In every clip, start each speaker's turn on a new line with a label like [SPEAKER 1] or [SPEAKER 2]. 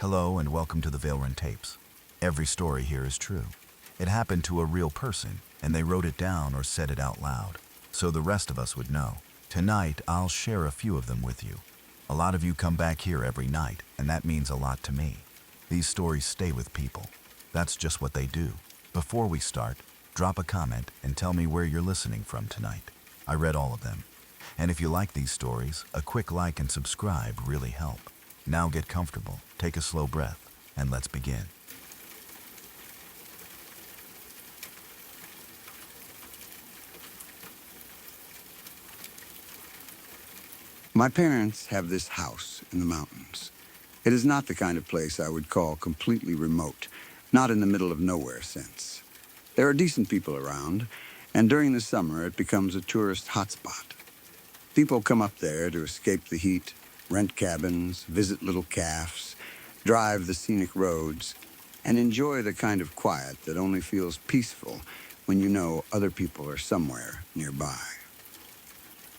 [SPEAKER 1] Hello and welcome to the Vailrun Tapes. Every story here is true. It happened to a real person, and they wrote it down or said it out loud, so the rest of us would know. Tonight, I'll share a few of them with you. A lot of you come back here every night, and that means a lot to me. These stories stay with people. That's just what they do. Before we start, drop a comment and tell me where you're listening from tonight. I read all of them. And if you like these stories, a quick like and subscribe really help. Now get comfortable, take a slow breath, and let's begin.
[SPEAKER 2] My parents have this house in the mountains. It is not the kind of place I would call completely remote, not in the middle of nowhere sense. There are decent people around, and during the summer it becomes a tourist hotspot. People come up there to escape the heat, rent cabins, visit little cafes, drive the scenic roads, and enjoy the kind of quiet that only feels peaceful when you know other people are somewhere nearby.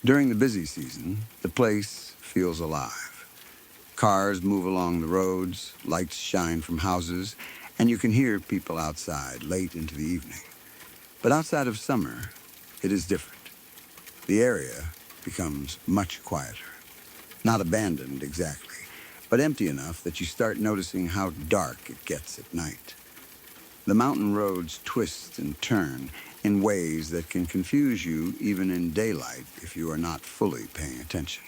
[SPEAKER 2] During the busy season, the place feels alive. Cars move along the roads, lights shine from houses, and you can hear people outside late into the evening. But outside of summer, it is different. The area becomes much quieter. Not abandoned exactly, but empty enough that you start noticing how dark it gets at night. The mountain roads twist and turn in ways that can confuse you even in daylight if you are not fully paying attention.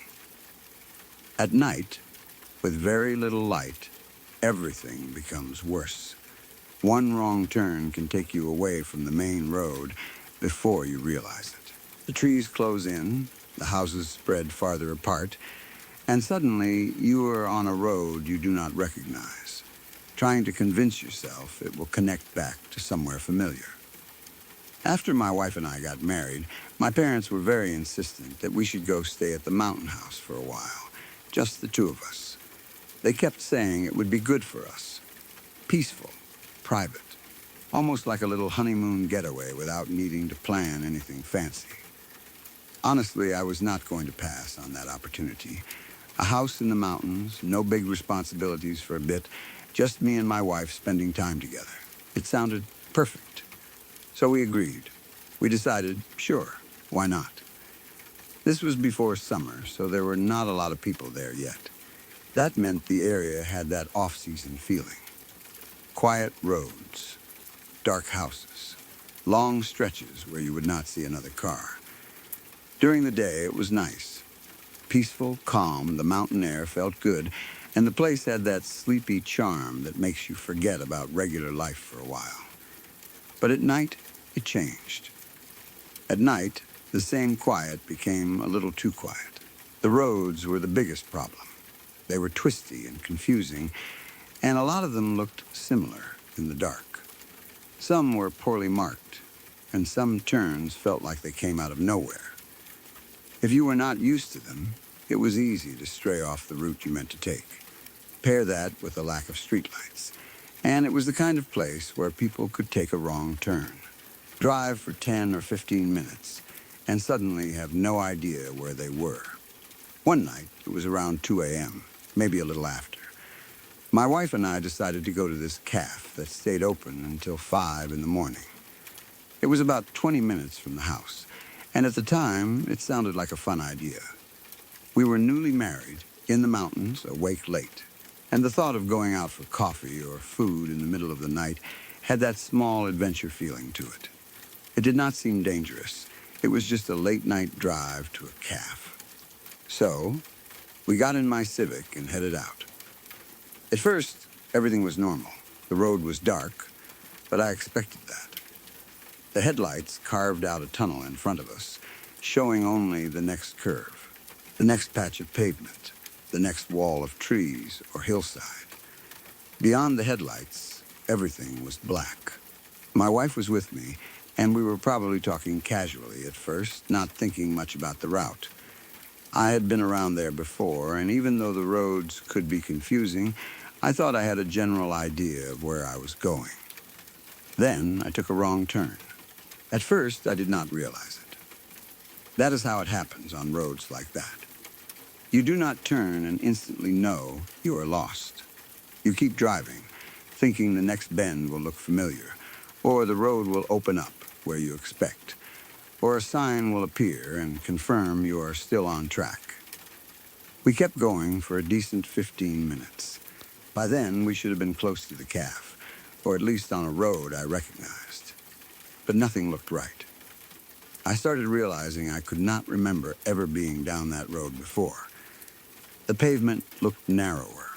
[SPEAKER 2] At night, with very little light, everything becomes worse. One wrong turn can take you away from the main road before you realize it. The trees close in, the houses spread farther apart, and suddenly you are on a road you do not recognize, trying to convince yourself it will connect back to somewhere familiar. After my wife and I got married, my parents were very insistent that we should go stay at the mountain house for a while, just the two of us. They kept saying it would be good for us. Peaceful, private, almost like a little honeymoon getaway without needing to plan anything fancy. Honestly, I was not going to pass on that opportunity. A house in the mountains, no big responsibilities for a bit, just me and my wife spending time together. It sounded perfect. So we agreed. We decided, sure, why not? This was before summer, so there were not a lot of people there yet. That meant the area had that off-season feeling. Quiet roads, dark houses, long stretches where you would not see another car. During the day, it was nice. Peaceful, calm, the mountain air felt good, and the place had that sleepy charm that makes you forget about regular life for a while. But at night, it changed. At night, the same quiet became a little too quiet. The roads were the biggest problem. They were twisty and confusing, and a lot of them looked similar in the dark. Some were poorly marked, and some turns felt like they came out of nowhere. If you were not used to them, it was easy to stray off the route you meant to take. Pair that with the lack of streetlights, and it was the kind of place where people could take a wrong turn. Drive for 10 or 15 minutes, and suddenly have no idea where they were. One night, it was around 2 a.m., maybe a little after. My wife and I decided to go to this cafe that stayed open until 5 in the morning. It was about 20 minutes from the house, and at the time, it sounded like a fun idea. We were newly married, in the mountains, awake late, and the thought of going out for coffee or food in the middle of the night had that small adventure feeling to it. It did not seem dangerous. It was just a late-night drive to a cafe. So, we got in my Civic and headed out. At first, everything was normal. The road was dark, but I expected that. The headlights carved out a tunnel in front of us, showing only the next curve, the next patch of pavement, the next wall of trees or hillside. Beyond the headlights, everything was black. My wife was with me, and we were probably talking casually at first, not thinking much about the route. I had been around there before, and even though the roads could be confusing, I thought I had a general idea of where I was going. Then I took a wrong turn. At first, I did not realize it. That is how it happens on roads like that. You do not turn and instantly know you are lost. You keep driving, thinking the next bend will look familiar, or the road will open up where you expect, or a sign will appear and confirm you are still on track. We kept going for a decent 15 minutes. By then, we should have been close to the calf, or at least on a road I recognized. But nothing looked right. I started realizing I could not remember ever being down that road before. The pavement looked narrower.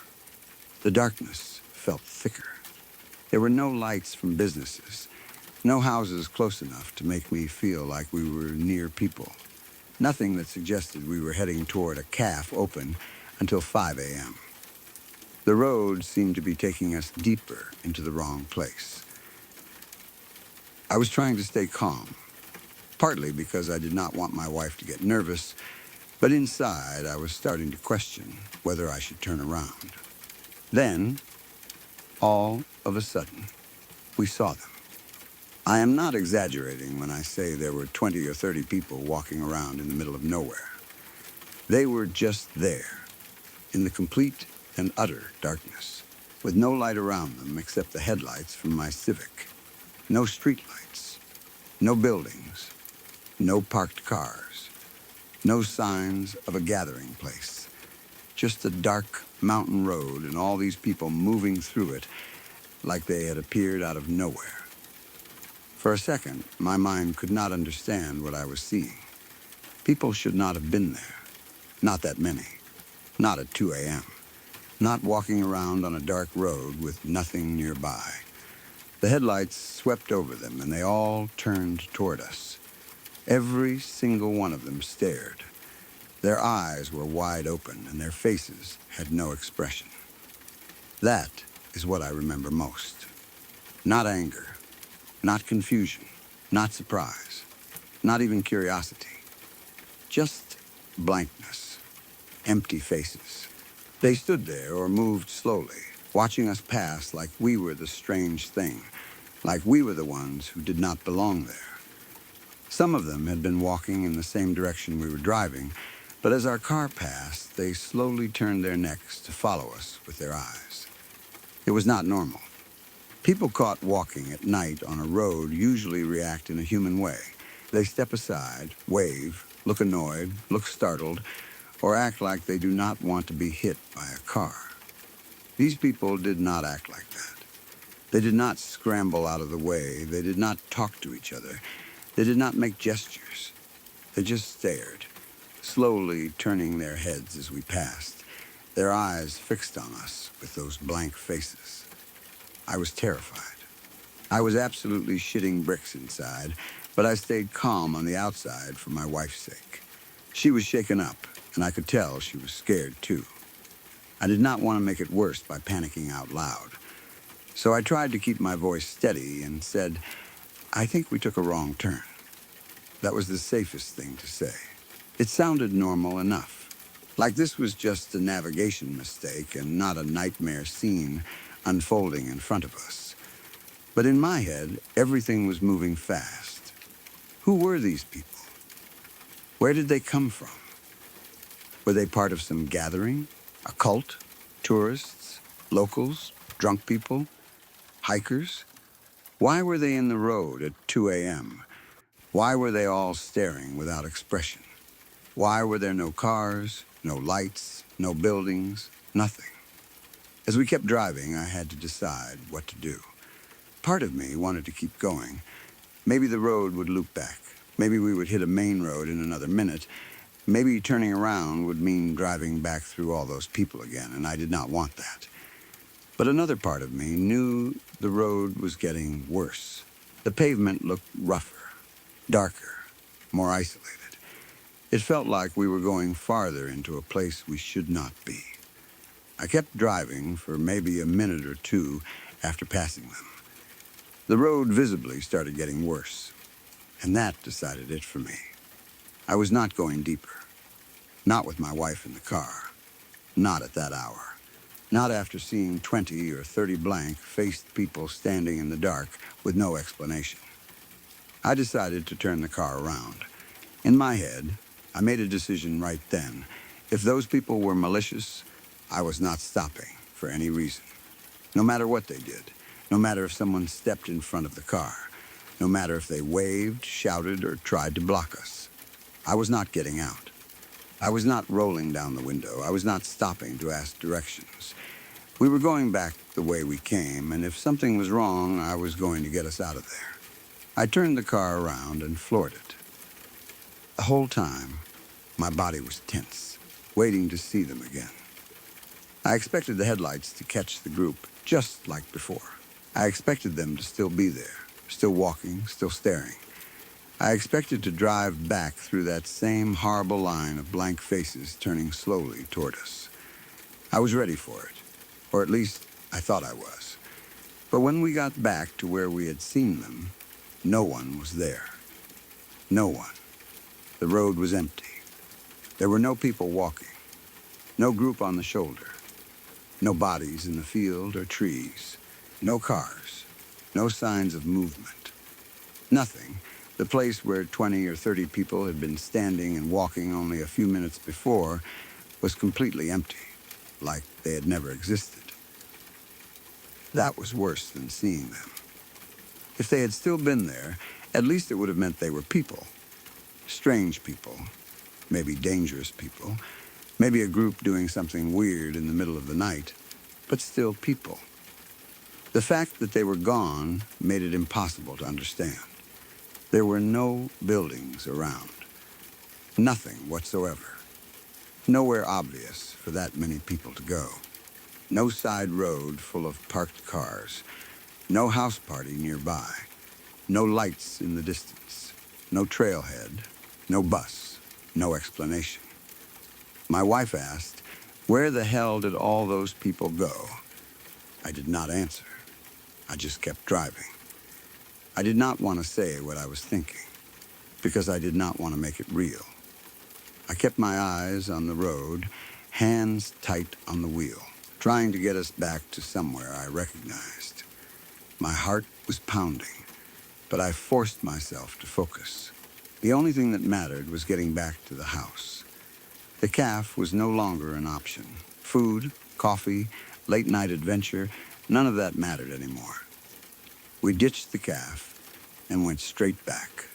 [SPEAKER 2] The darkness felt thicker. There were no lights from businesses, no houses close enough to make me feel like we were near people. Nothing that suggested we were heading toward a calf open until 5 a.m. The road seemed to be taking us deeper into the wrong place. I was trying to stay calm, partly because I did not want my wife to get nervous, but inside I was starting to question whether I should turn around. Then, all of a sudden, we saw them. I am not exaggerating when I say there were 20 or 30 people walking around in the middle of nowhere. They were just there, in the complete and utter darkness, with no light around them except the headlights from my Civic. No streetlights, no buildings, no parked cars, no signs of a gathering place. Just a dark mountain road and all these people moving through it like they had appeared out of nowhere. For a second, my mind could not understand what I was seeing. People should not have been there. Not that many. Not at 2 a.m. Not walking around on a dark road with nothing nearby. The headlights swept over them, and they all turned toward us. Every single one of them stared. Their eyes were wide open, and their faces had no expression. That is what I remember most. Not anger. Not confusion, not surprise, not even curiosity. Just blankness, empty faces. They stood there or moved slowly, watching us pass like we were the strange thing, like we were the ones who did not belong there. Some of them had been walking in the same direction we were driving, but as our car passed, they slowly turned their necks to follow us with their eyes. It was not normal. People caught walking at night on a road usually react in a human way. They step aside, wave, look annoyed, look startled, or act like they do not want to be hit by a car. These people did not act like that. They did not scramble out of the way. They did not talk to each other. They did not make gestures. They just stared, slowly turning their heads as we passed, their eyes fixed on us with those blank faces. I was terrified. I was absolutely shitting bricks inside, but I stayed calm on the outside for my wife's sake. She was shaken up, and I could tell she was scared too. I did not want to make it worse by panicking out loud. So I tried to keep my voice steady and said, "I think we took a wrong turn." That was the safest thing to say. It sounded normal enough, like this was just a navigation mistake and not a nightmare scene unfolding in front of us. But in my head, everything was moving fast. Who were these people? Where did they come from? Were they part of some gathering? A cult? Tourists? Locals? Drunk people? Hikers? Why were they in the road at 2 a.m.? Why were they all staring without expression? Why were there no cars, no lights, no buildings, nothing? As we kept driving, I had to decide what to do. Part of me wanted to keep going. Maybe the road would loop back. Maybe we would hit a main road in another minute. Maybe turning around would mean driving back through all those people again, and I did not want that. But another part of me knew the road was getting worse. The pavement looked rougher, darker, more isolated. It felt like we were going farther into a place we should not be. I kept driving for maybe a minute or two after passing them. The road visibly started getting worse, and that decided it for me. I was not going deeper. Not with my wife in the car. Not at that hour. Not after seeing 20 or 30 blank-faced people standing in the dark with no explanation. I decided to turn the car around. In my head, I made a decision right then. If those people were malicious, I was not stopping for any reason. No matter what they did, no matter if someone stepped in front of the car, no matter if they waved, shouted, or tried to block us. I was not getting out. I was not rolling down the window. I was not stopping to ask directions. We were going back the way we came, and if something was wrong, I was going to get us out of there. I turned the car around and floored it. The whole time, my body was tense, waiting to see them again. I expected the headlights to catch the group, just like before. I expected them to still be there, still walking, still staring. I expected to drive back through that same horrible line of blank faces turning slowly toward us. I was ready for it, or at least I thought I was. But when we got back to where we had seen them, no one was there. No one. The road was empty. There were no people walking, no group on the shoulder, no bodies in the field or trees, no cars, no signs of movement. Nothing. The place where 20 or 30 people had been standing and walking only a few minutes before was completely empty, like they had never existed. That was worse than seeing them. If they had still been there, at least it would have meant they were people. Strange people, maybe dangerous people, maybe a group doing something weird in the middle of the night, but still people. The fact that they were gone made it impossible to understand. There were no buildings around. Nothing whatsoever. Nowhere obvious for that many people to go. No side road full of parked cars. No house party nearby. No lights in the distance. No trailhead. No bus. No explanation. My wife asked, "Where the hell did all those people go?" I did not answer. I just kept driving. I did not want to say what I was thinking, because I did not want to make it real. I kept my eyes on the road, hands tight on the wheel, trying to get us back to somewhere I recognized. My heart was pounding, but I forced myself to focus. The only thing that mattered was getting back to the house. The calf was no longer an option. Food, coffee, late-night adventure, none of that mattered anymore. We ditched the calf and went straight back.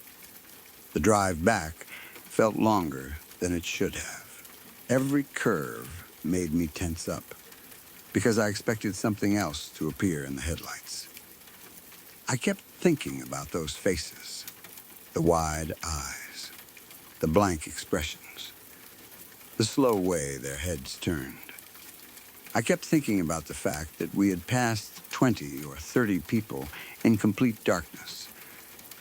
[SPEAKER 2] The drive back felt longer than it should have. Every curve made me tense up because I expected something else to appear in the headlights. I kept thinking about those faces, the wide eyes, the blank expressions, the slow way their heads turned. I kept thinking about the fact that we had passed 20 or 30 people in complete darkness,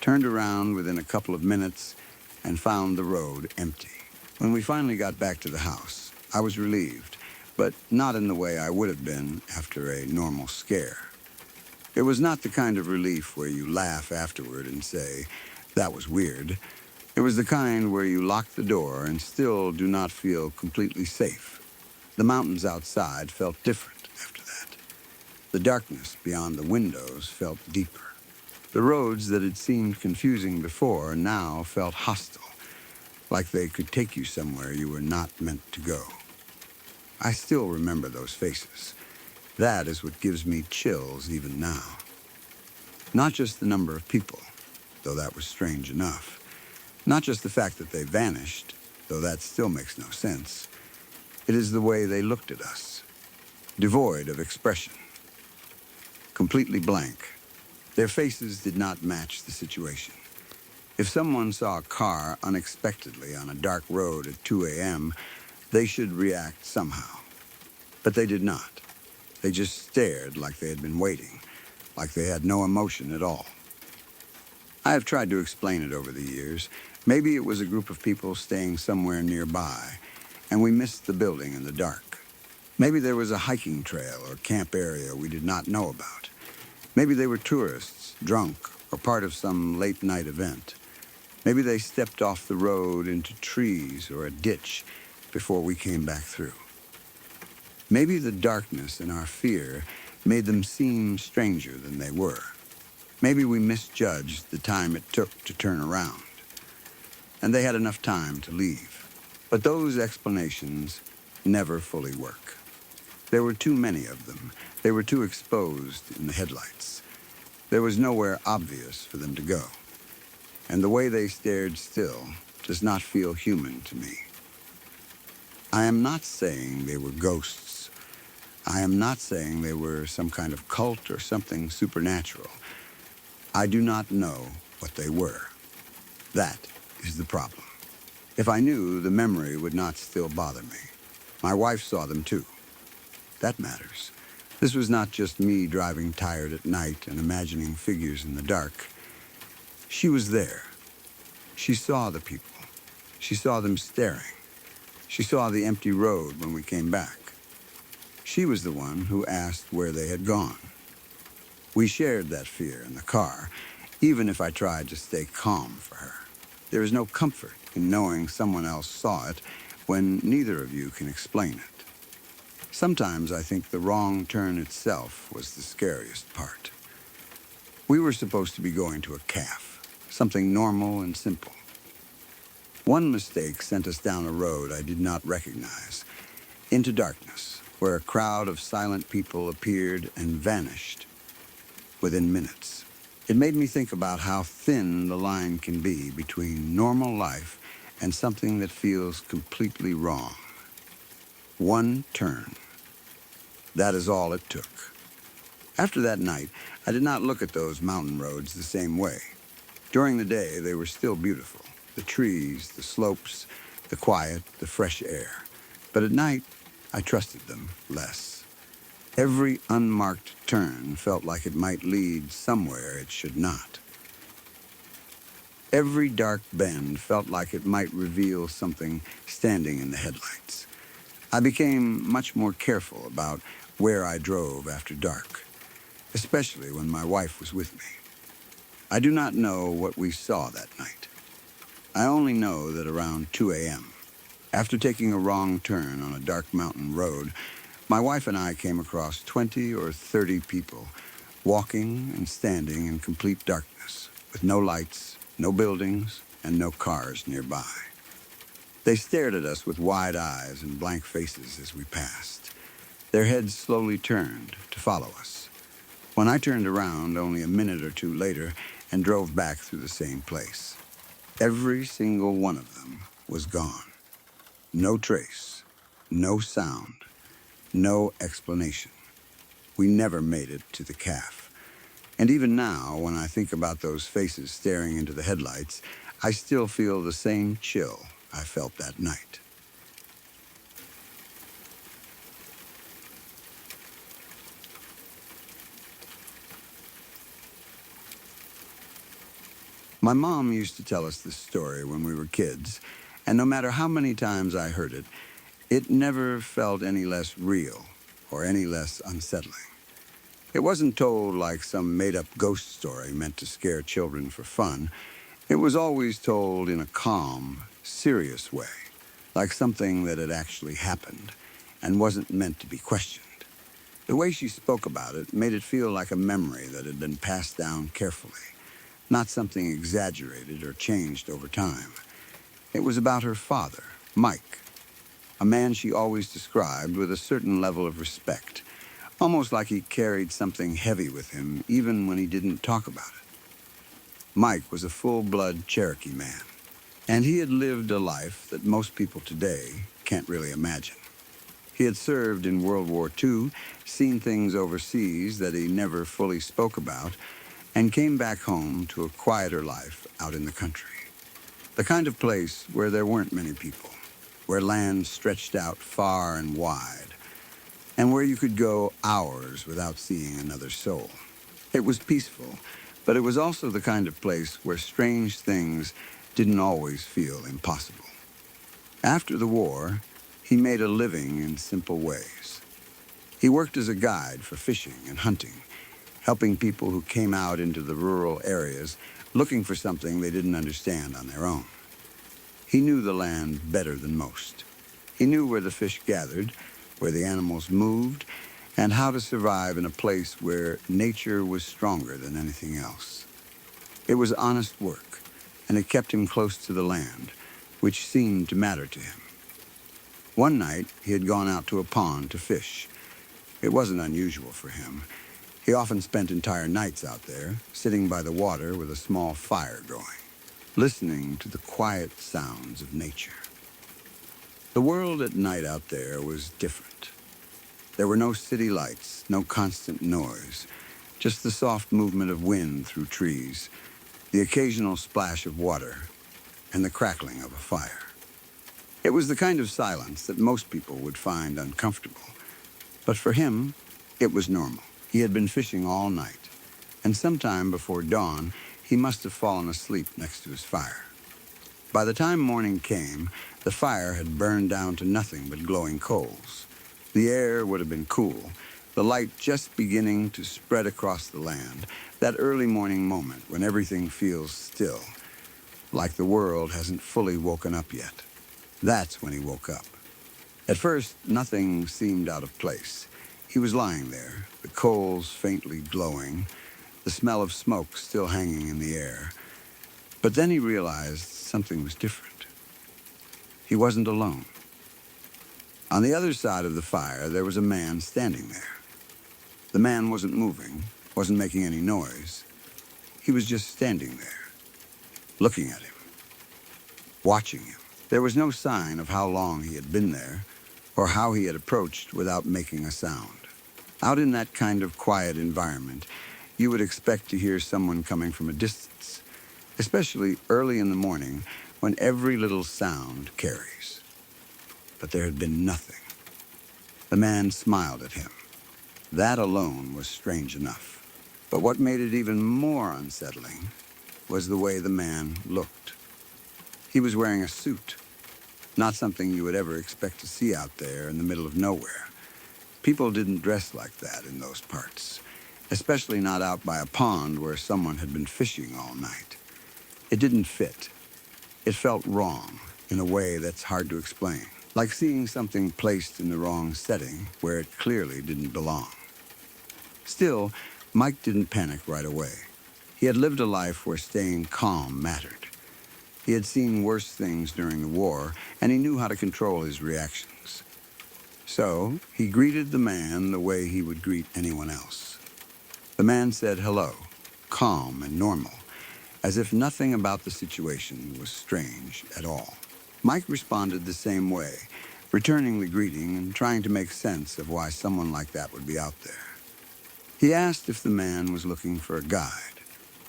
[SPEAKER 2] turned around within a couple of minutes, and found the road empty. When we finally got back to the house, I was relieved, but not in the way I would have been after a normal scare. It was not the kind of relief where you laugh afterward and say, "That was weird." It was the kind where you lock the door and still do not feel completely safe. The mountains outside felt different after that. The darkness beyond the windows felt deeper. The roads that had seemed confusing before now felt hostile, like they could take you somewhere you were not meant to go. I still remember those faces. That is what gives me chills even now. Not just the number of people, though that was strange enough. Not just the fact that they vanished, though that still makes no sense. It is the way they looked at us, devoid of expression, completely blank. Their faces did not match the situation. If someone saw a car unexpectedly on a dark road at 2 a.m., they should react somehow. But they did not. They just stared like they had been waiting, like they had no emotion at all. I have tried to explain it over the years. Maybe it was a group of people staying somewhere nearby, and we missed the building in the dark. Maybe there was a hiking trail or camp area we did not know about. Maybe they were tourists, drunk, or part of some late-night event. Maybe they stepped off the road into trees or a ditch before we came back through. Maybe the darkness and our fear made them seem stranger than they were. Maybe we misjudged the time it took to turn around, and they had enough time to leave. But those explanations never fully work. There were too many of them. They were too exposed in the headlights. There was nowhere obvious for them to go. And the way they stared still does not feel human to me. I am not saying they were ghosts. I am not saying they were some kind of cult or something supernatural. I do not know what they were. That is the problem. If I knew, the memory would not still bother me. My wife saw them too. That matters. This was not just me driving tired at night and imagining figures in the dark. She was there. She saw the people. She saw them staring. She saw the empty road when we came back. She was the one who asked where they had gone. We shared that fear in the car, even if I tried to stay calm for her. There is no comfort in knowing someone else saw it when neither of you can explain it. Sometimes I think the wrong turn itself was the scariest part. We were supposed to be going to a calf, something normal and simple. One mistake sent us down a road I did not recognize, into darkness, where a crowd of silent people appeared and vanished within minutes. It made me think about how thin the line can be between normal life and something that feels completely wrong. One turn. That is all it took. After that night, I did not look at those mountain roads the same way. During the day, they were still beautiful. The trees, the slopes, the quiet, the fresh air. But at night, I trusted them less. Every unmarked turn felt like it might lead somewhere it should not. Every dark bend felt like it might reveal something standing in the headlights. I became much more careful about where I drove after dark, especially when my wife was with me. I do not know what we saw that night. I only know that around 2 a.m., after taking a wrong turn on a dark mountain road, my wife and I came across 20 or 30 people walking and standing in complete darkness, with no lights, no buildings, and no cars nearby. They stared at us with wide eyes and blank faces as we passed. Their heads slowly turned to follow us. When I turned around only a minute or two later and drove back through the same place, every single one of them was gone. No trace, no sound, no explanation. We never made it to the calf. And even now, when I think about those faces staring into the headlights, I still feel the same chill I felt that night. My mom used to tell us this story when we were kids, and no matter how many times I heard it, it never felt any less real or any less unsettling. It wasn't told like some made-up ghost story meant to scare children for fun. It was always told in a calm, serious way, like something that had actually happened and wasn't meant to be questioned. The way she spoke about it made it feel like a memory that had been passed down carefully, not something exaggerated or changed over time. It was about her father, Mike, a man she always described with a certain level of respect, almost like he carried something heavy with him even when he didn't talk about it. Mike was a full-blood Cherokee man, and he had lived a life that most people today can't really imagine. He had served in World War II, seen things overseas that he never fully spoke about, and came back home to a quieter life out in the country. The kind of place where there weren't many people, where land stretched out far and wide, and where you could go hours without seeing another soul. It was peaceful, but it was also the kind of place where strange things didn't always feel impossible. After the war, he made a living in simple ways. He worked as a guide for fishing and hunting, helping people who came out into the rural areas looking for something they didn't understand on their own. He knew the land better than most. He knew where the fish gathered, where the animals moved, and how to survive in a place where nature was stronger than anything else. It was honest work, and it kept him close to the land, which seemed to matter to him. One night, he had gone out to a pond to fish, It wasn't unusual for him. He often spent entire nights out there, sitting by the water with a small fire going, listening to the quiet sounds of nature. The world at night out there was different. There were no city lights, no constant noise, just the soft movement of wind through trees, the occasional splash of water, and the crackling of a fire. It was the kind of silence that most people would find uncomfortable. But for him, it was normal. He had been fishing all night, and sometime before dawn, he must have fallen asleep next to his fire. By the time morning came, the fire had burned down to nothing but glowing coals. The air would have been cool, the light just beginning to spread across the land, that early morning moment when everything feels still, like the world hasn't fully woken up yet. That's when he woke up. At first, nothing seemed out of place. He was lying there, the coals faintly glowing, the smell of smoke still hanging in the air. But then he realized something was different. He wasn't alone. On the other side of the fire, there was a man standing there. The man wasn't moving, wasn't making any noise. He was just standing there, looking at him, watching him. There was no sign of how long he had been there, or how he had approached without making a sound. Out in that kind of quiet environment, you would expect to hear someone coming from a distance, especially early in the morning when every little sound carries. But there had been nothing. The man smiled at him. That alone was strange enough. But what made it even more unsettling was the way the man looked. He was wearing a suit, not something you would ever expect to see out there in the middle of nowhere. People didn't dress like that in those parts, especially not out by a pond where someone had been fishing all night. It didn't fit. It felt wrong in a way that's hard to explain, like seeing something placed in the wrong setting where it clearly didn't belong. Still, Mike didn't panic right away. He had lived a life where staying calm mattered. He had seen worse things during the war, and he knew how to control his reactions. So, he greeted the man the way he would greet anyone else. The man said hello, calm and normal, as if nothing about the situation was strange at all. Mike responded the same way, returning the greeting and trying to make sense of why someone like that would be out there. He asked if the man was looking for a guide.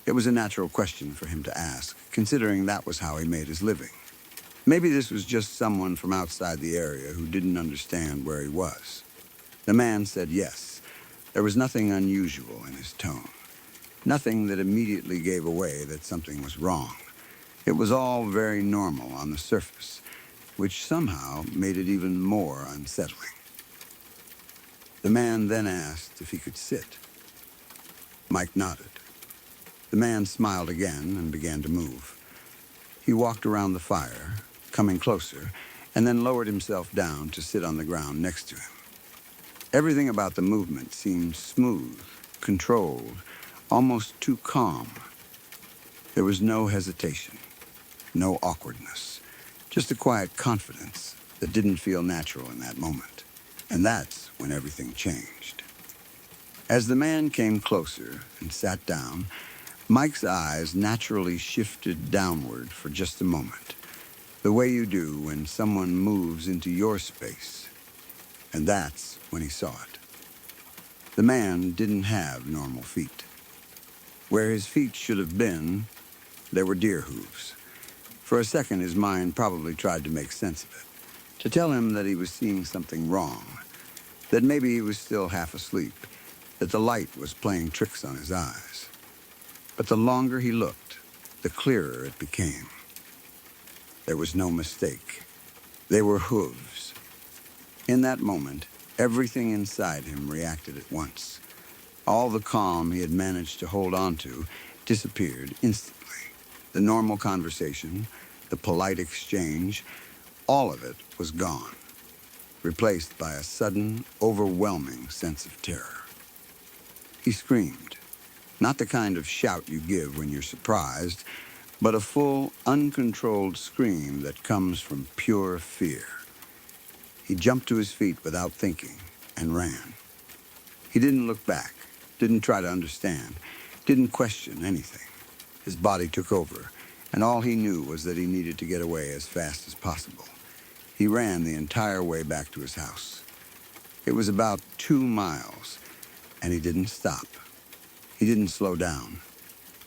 [SPEAKER 2] It was a natural question for him to ask, considering that was how he made his living. Maybe this was just someone from outside the area who didn't understand where he was. The man said yes. There was nothing unusual in his tone. Nothing that immediately gave away that something was wrong. It was all very normal on the surface, which somehow made it even more unsettling. The man then asked if he could sit. Mike nodded. The man smiled again and began to move. He walked around the fire, coming closer, and then lowered himself down to sit on the ground next to him. Everything about the movement seemed smooth, controlled, almost too calm. There was no hesitation, no awkwardness, just a quiet confidence that didn't feel natural in that moment. And that's when everything changed. As the man came closer and sat down, Mike's eyes naturally shifted downward for just a moment, the way you do when someone moves into your space. And that's when he saw it. The man didn't have normal feet. Where his feet should have been, there were deer hooves. For a second, his mind probably tried to make sense of it, to tell him that he was seeing something wrong, that maybe he was still half asleep, that the light was playing tricks on his eyes. But the longer he looked, the clearer it became. There was no mistake. They were hooves. In that moment, everything inside him reacted at once. All the calm he had managed to hold on to disappeared instantly. The normal conversation, the polite exchange, all of it was gone, replaced by a sudden, overwhelming sense of terror. He screamed, not the kind of shout you give when you're surprised, but a full, uncontrolled scream that comes from pure fear. He jumped to his feet without thinking and ran. He didn't look back, didn't try to understand, didn't question anything. His body took over, and all he knew was that he needed to get away as fast as possible. He ran the entire way back to his house. It was about 2 miles, and he didn't stop. He didn't slow down.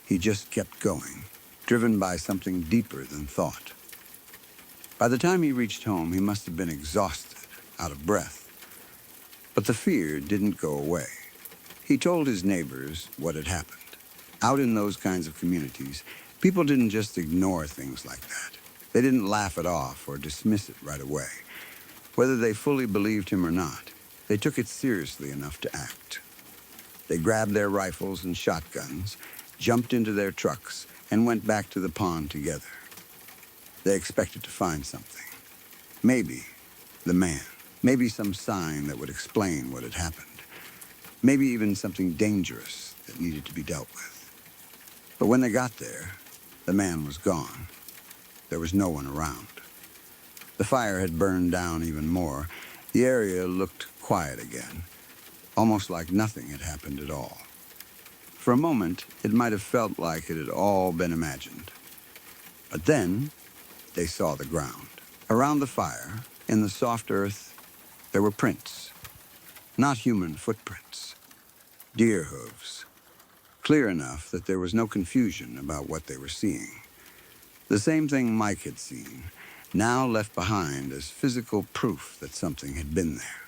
[SPEAKER 2] He just kept going, driven by something deeper than thought. By the time he reached home, he must have been exhausted, out of breath. But the fear didn't go away. He told his neighbors what had happened. Out in those kinds of communities, people didn't just ignore things like that. They didn't laugh it off or dismiss it right away. Whether they fully believed him or not, they took it seriously enough to act. They grabbed their rifles and shotguns, jumped into their trucks, and went back to the pond together. They expected to find something. Maybe the man. Maybe some sign that would explain what had happened. Maybe even something dangerous that needed to be dealt with. But when they got there, the man was gone. There was no one around. The fire had burned down even more. The area looked quiet again, almost like nothing had happened at all. For a moment, it might have felt like it had all been imagined. But then, they saw the ground. Around the fire, in the soft earth, there were prints. Not human footprints. Deer hooves. Clear enough that there was no confusion about what they were seeing. The same thing Mike had seen, now left behind as physical proof that something had been there.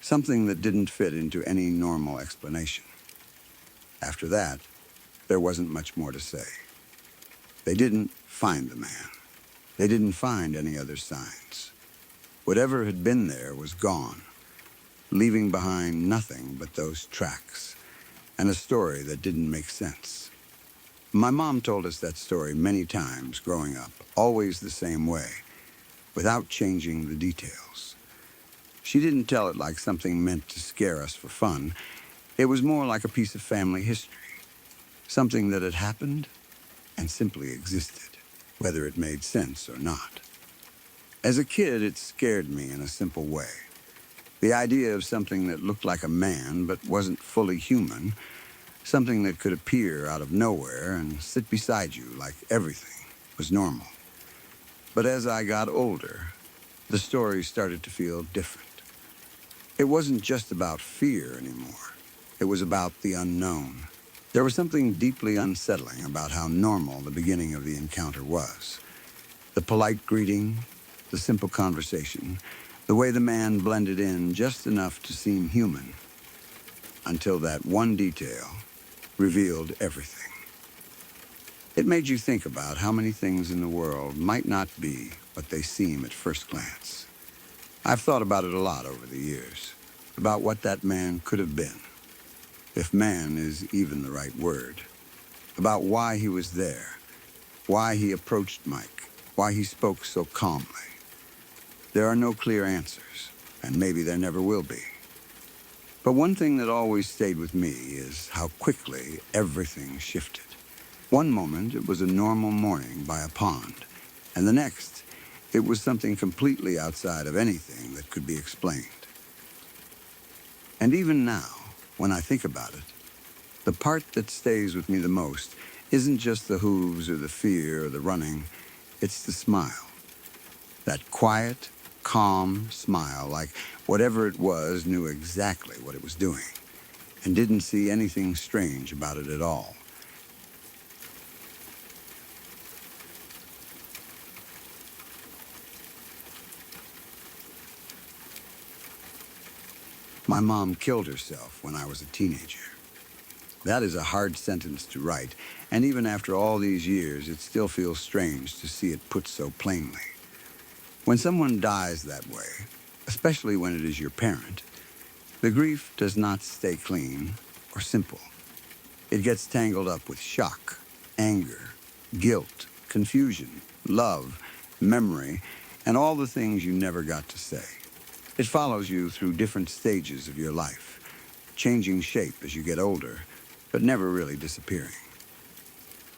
[SPEAKER 2] Something that didn't fit into any normal explanation. After that, there wasn't much more to say. They didn't find the man. They didn't find any other signs. Whatever had been there was gone, leaving behind nothing but those tracks, and a story that didn't make sense. My mom told us that story many times growing up, always the same way, without changing the details. She didn't tell it like something meant to scare us for fun. It was more like a piece of family history, something that had happened and simply existed, whether it made sense or not. As a kid, it scared me in a simple way. The idea of something that looked like a man but wasn't fully human, something that could appear out of nowhere and sit beside you like everything was normal. But as I got older, the story started to feel different. It wasn't just about fear anymore. It was about the unknown. There was something deeply unsettling about how normal the beginning of the encounter was. The polite greeting, the simple conversation, the way the man blended in just enough to seem human, until that one detail revealed everything. It made you think about how many things in the world might not be what they seem at first glance. I've thought about it a lot over the years, about what that man could have been, if man is even the right word, about why he was there, why he approached Mike, why he spoke so calmly. There are no clear answers, and maybe there never will be. But one thing that always stayed with me is how quickly everything shifted. One moment, it was a normal morning by a pond, and the next, it was something completely outside of anything that could be explained. And even now, when I think about it, the part that stays with me the most isn't just the hooves or the fear or the running, it's the smile. That quiet, calm smile, like whatever it was knew exactly what it was doing and didn't see anything strange about it at all. My mom killed herself when I was a teenager. That is a hard sentence to write, and even after all these years, it still feels strange to see it put so plainly. When someone dies that way, especially when it is your parent, the grief does not stay clean or simple. It gets tangled up with shock, anger, guilt, confusion, love, memory, and all the things you never got to say. It follows you through different stages of your life, changing shape as you get older, but never really disappearing.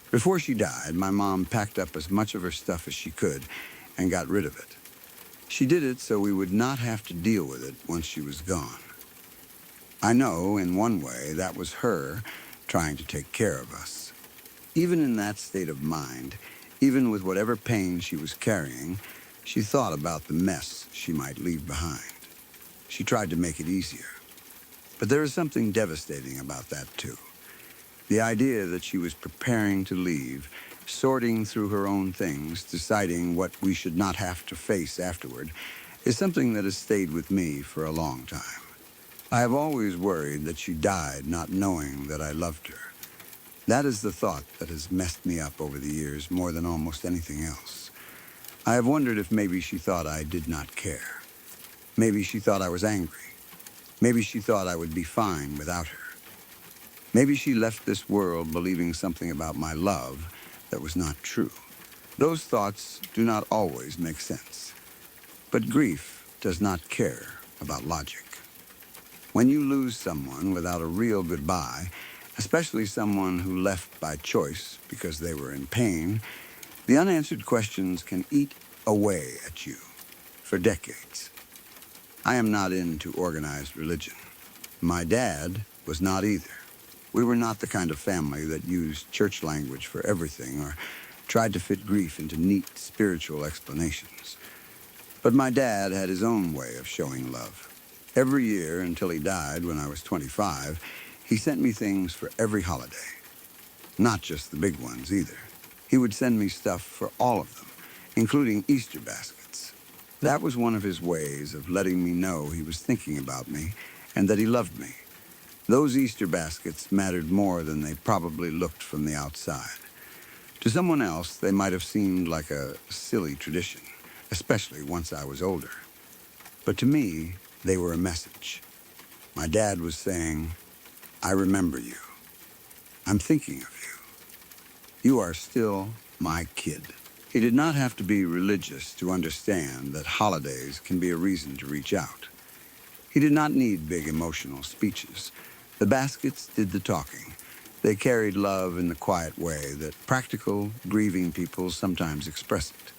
[SPEAKER 2] Before she died, my mom packed up as much of her stuff as she could and got rid of it. She did it so we would not have to deal with it once she was gone. I know, in one way, that was her trying to take care of us. Even in that state of mind, even with whatever pain she was carrying, she thought about the mess she might leave behind. She tried to make it easier. But there is something devastating about that, too. The idea that she was preparing to leave, sorting through her own things, deciding what we should not have to face afterward, is something that has stayed with me for a long time. I have always worried that she died not knowing that I loved her. That is the thought that has messed me up over the years more than almost anything else. I have wondered if maybe she thought I did not care. Maybe she thought I was angry. Maybe she thought I would be fine without her. Maybe she left this world believing something about my love that was not true. Those thoughts do not always make sense. But grief does not care about logic. When you lose someone without a real goodbye, especially someone who left by choice because they were in pain, the unanswered questions can eat away at you for decades. I am not into organized religion. My dad was not either. We were not the kind of family that used church language for everything or tried to fit grief into neat spiritual explanations. But my dad had his own way of showing love. Every year until he died when I was 25, he sent me things for every holiday. Not just the big ones either. He would send me stuff for all of them, including Easter baskets. That was one of his ways of letting me know he was thinking about me and that he loved me. Those Easter baskets mattered more than they probably looked from the outside. To someone else, they might have seemed like a silly tradition, especially once I was older. But to me, they were a message. My dad was saying, I remember you. I'm thinking of you. You are still my kid. He did not have to be religious to understand that holidays can be a reason to reach out. He did not need big emotional speeches. The baskets did the talking. They carried love in the quiet way that practical, grieving people sometimes express it.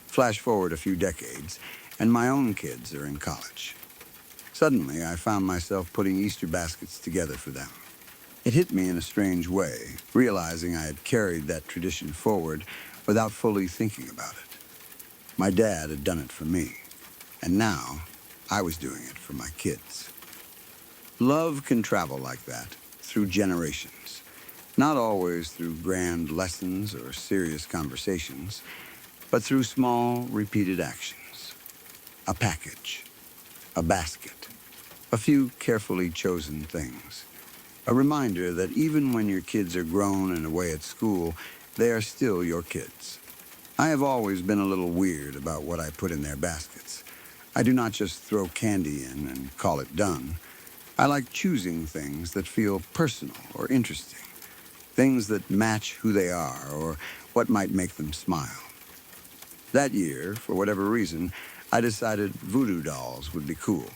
[SPEAKER 2] Flash forward a few decades, and my own kids are in college. Suddenly, I found myself putting Easter baskets together for them. It hit me in a strange way, realizing I had carried that tradition forward without fully thinking about it. My dad had done it for me, and now I was doing it for my kids. Love can travel like that, through generations. Not always through grand lessons or serious conversations, but through small, repeated actions. A package, a basket, a few carefully chosen things. A reminder that even when your kids are grown and away at school, they are still your kids. I have always been a little weird about what I put in their baskets. I do not just throw candy in and call it done. I like choosing things that feel personal or interesting, things that match who they are or what might make them smile. That year, for whatever reason, I decided voodoo dolls would be cool.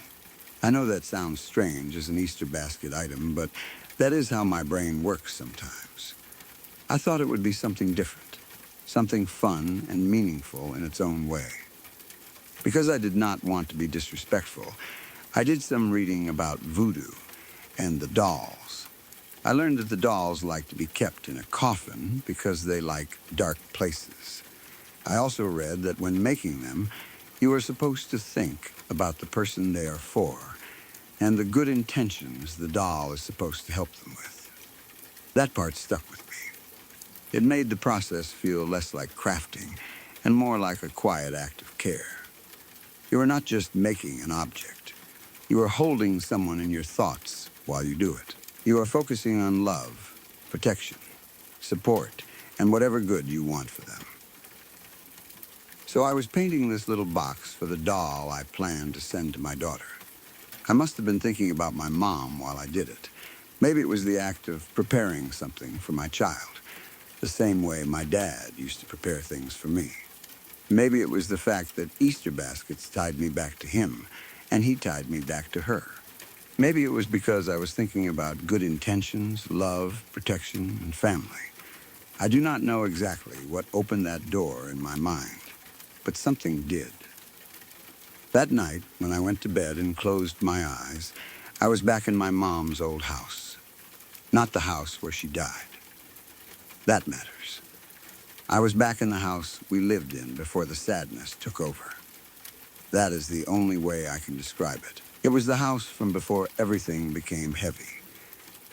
[SPEAKER 2] I know that sounds strange as an Easter basket item, but that is how my brain works sometimes. I thought it would be something different, something fun and meaningful in its own way. Because I did not want to be disrespectful, I did some reading about voodoo and the dolls. I learned that the dolls like to be kept in a coffin because they like dark places. I also read that when making them, you are supposed to think about the person they are for and the good intentions the doll is supposed to help them with. That part stuck with me. It made the process feel less like crafting and more like a quiet act of care. You are not just making an object. You are holding someone in your thoughts while you do it. You are focusing on love, protection, support, and whatever good you want for them. So I was painting this little box for the doll I planned to send to my daughter. I must have been thinking about my mom while I did it. Maybe it was the act of preparing something for my child, the same way my dad used to prepare things for me. Maybe it was the fact that Easter baskets tied me back to him, and he tied me back to her. Maybe it was because I was thinking about good intentions, love, protection, and family. I do not know exactly what opened that door in my mind, but something did. That night, when I went to bed and closed my eyes, I was back in my mom's old house, not the house where she died. That matters. I was back in the house we lived in before the sadness took over. That is the only way I can describe it. It was the house from before everything became heavy,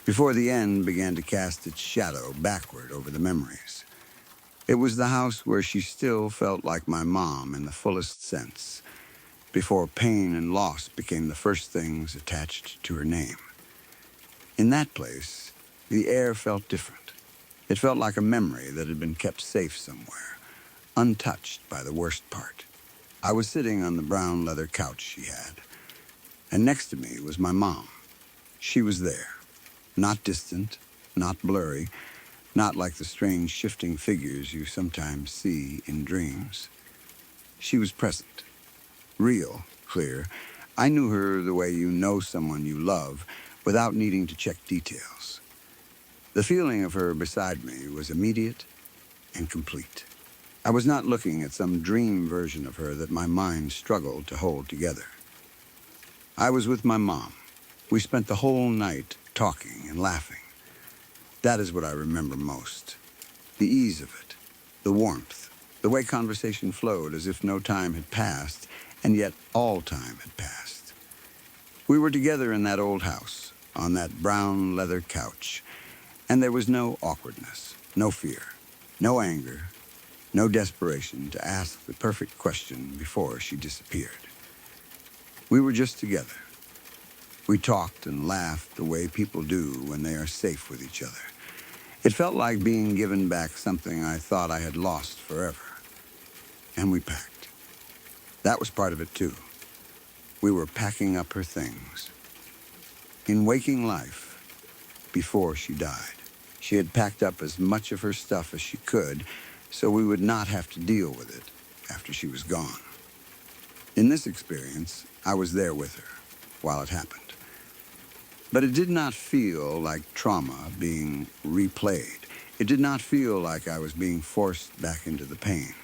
[SPEAKER 2] before the end began to cast its shadow backward over the memories. It was the house where she still felt like my mom in the fullest sense, before pain and loss became the first things attached to her name. In that place, the air felt different. It felt like a memory that had been kept safe somewhere, untouched by the worst part. I was sitting on the brown leather couch she had, and next to me was my mom. She was there, not distant, not blurry, not like the strange shifting figures you sometimes see in dreams. She was present, real, clear. I knew her the way you know someone you love without needing to check details. The feeling of her beside me was immediate and complete. I was not looking at some dream version of her that my mind struggled to hold together. I was with my mom. We spent the whole night talking and laughing. That is what I remember most. The ease of it, the warmth, the way conversation flowed as if no time had passed, and yet all time had passed. We were together in that old house, on that brown leather couch, and there was no awkwardness, no fear, no anger, no desperation to ask the perfect question before she disappeared. We were just together. We talked and laughed the way people do when they are safe with each other. It felt like being given back something I thought I had lost forever. And we packed. That was part of it too. We were packing up her things. In waking life, before she died, she had packed up as much of her stuff as she could so we would not have to deal with it after she was gone. In this experience, I was there with her while it happened. But it did not feel like trauma being replayed. It did not feel like I was being forced back into the pain.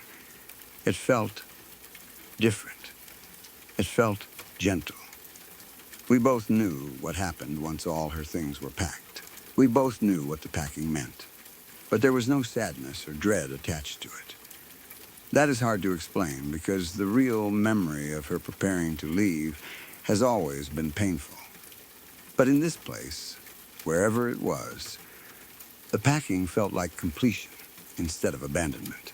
[SPEAKER 2] It felt different. It felt gentle. We both knew what happened once all her things were packed. We both knew what the packing meant. But there was no sadness or dread attached to it. That is hard to explain because the real memory of her preparing to leave has always been painful. But in this place, wherever it was, the packing felt like completion instead of abandonment.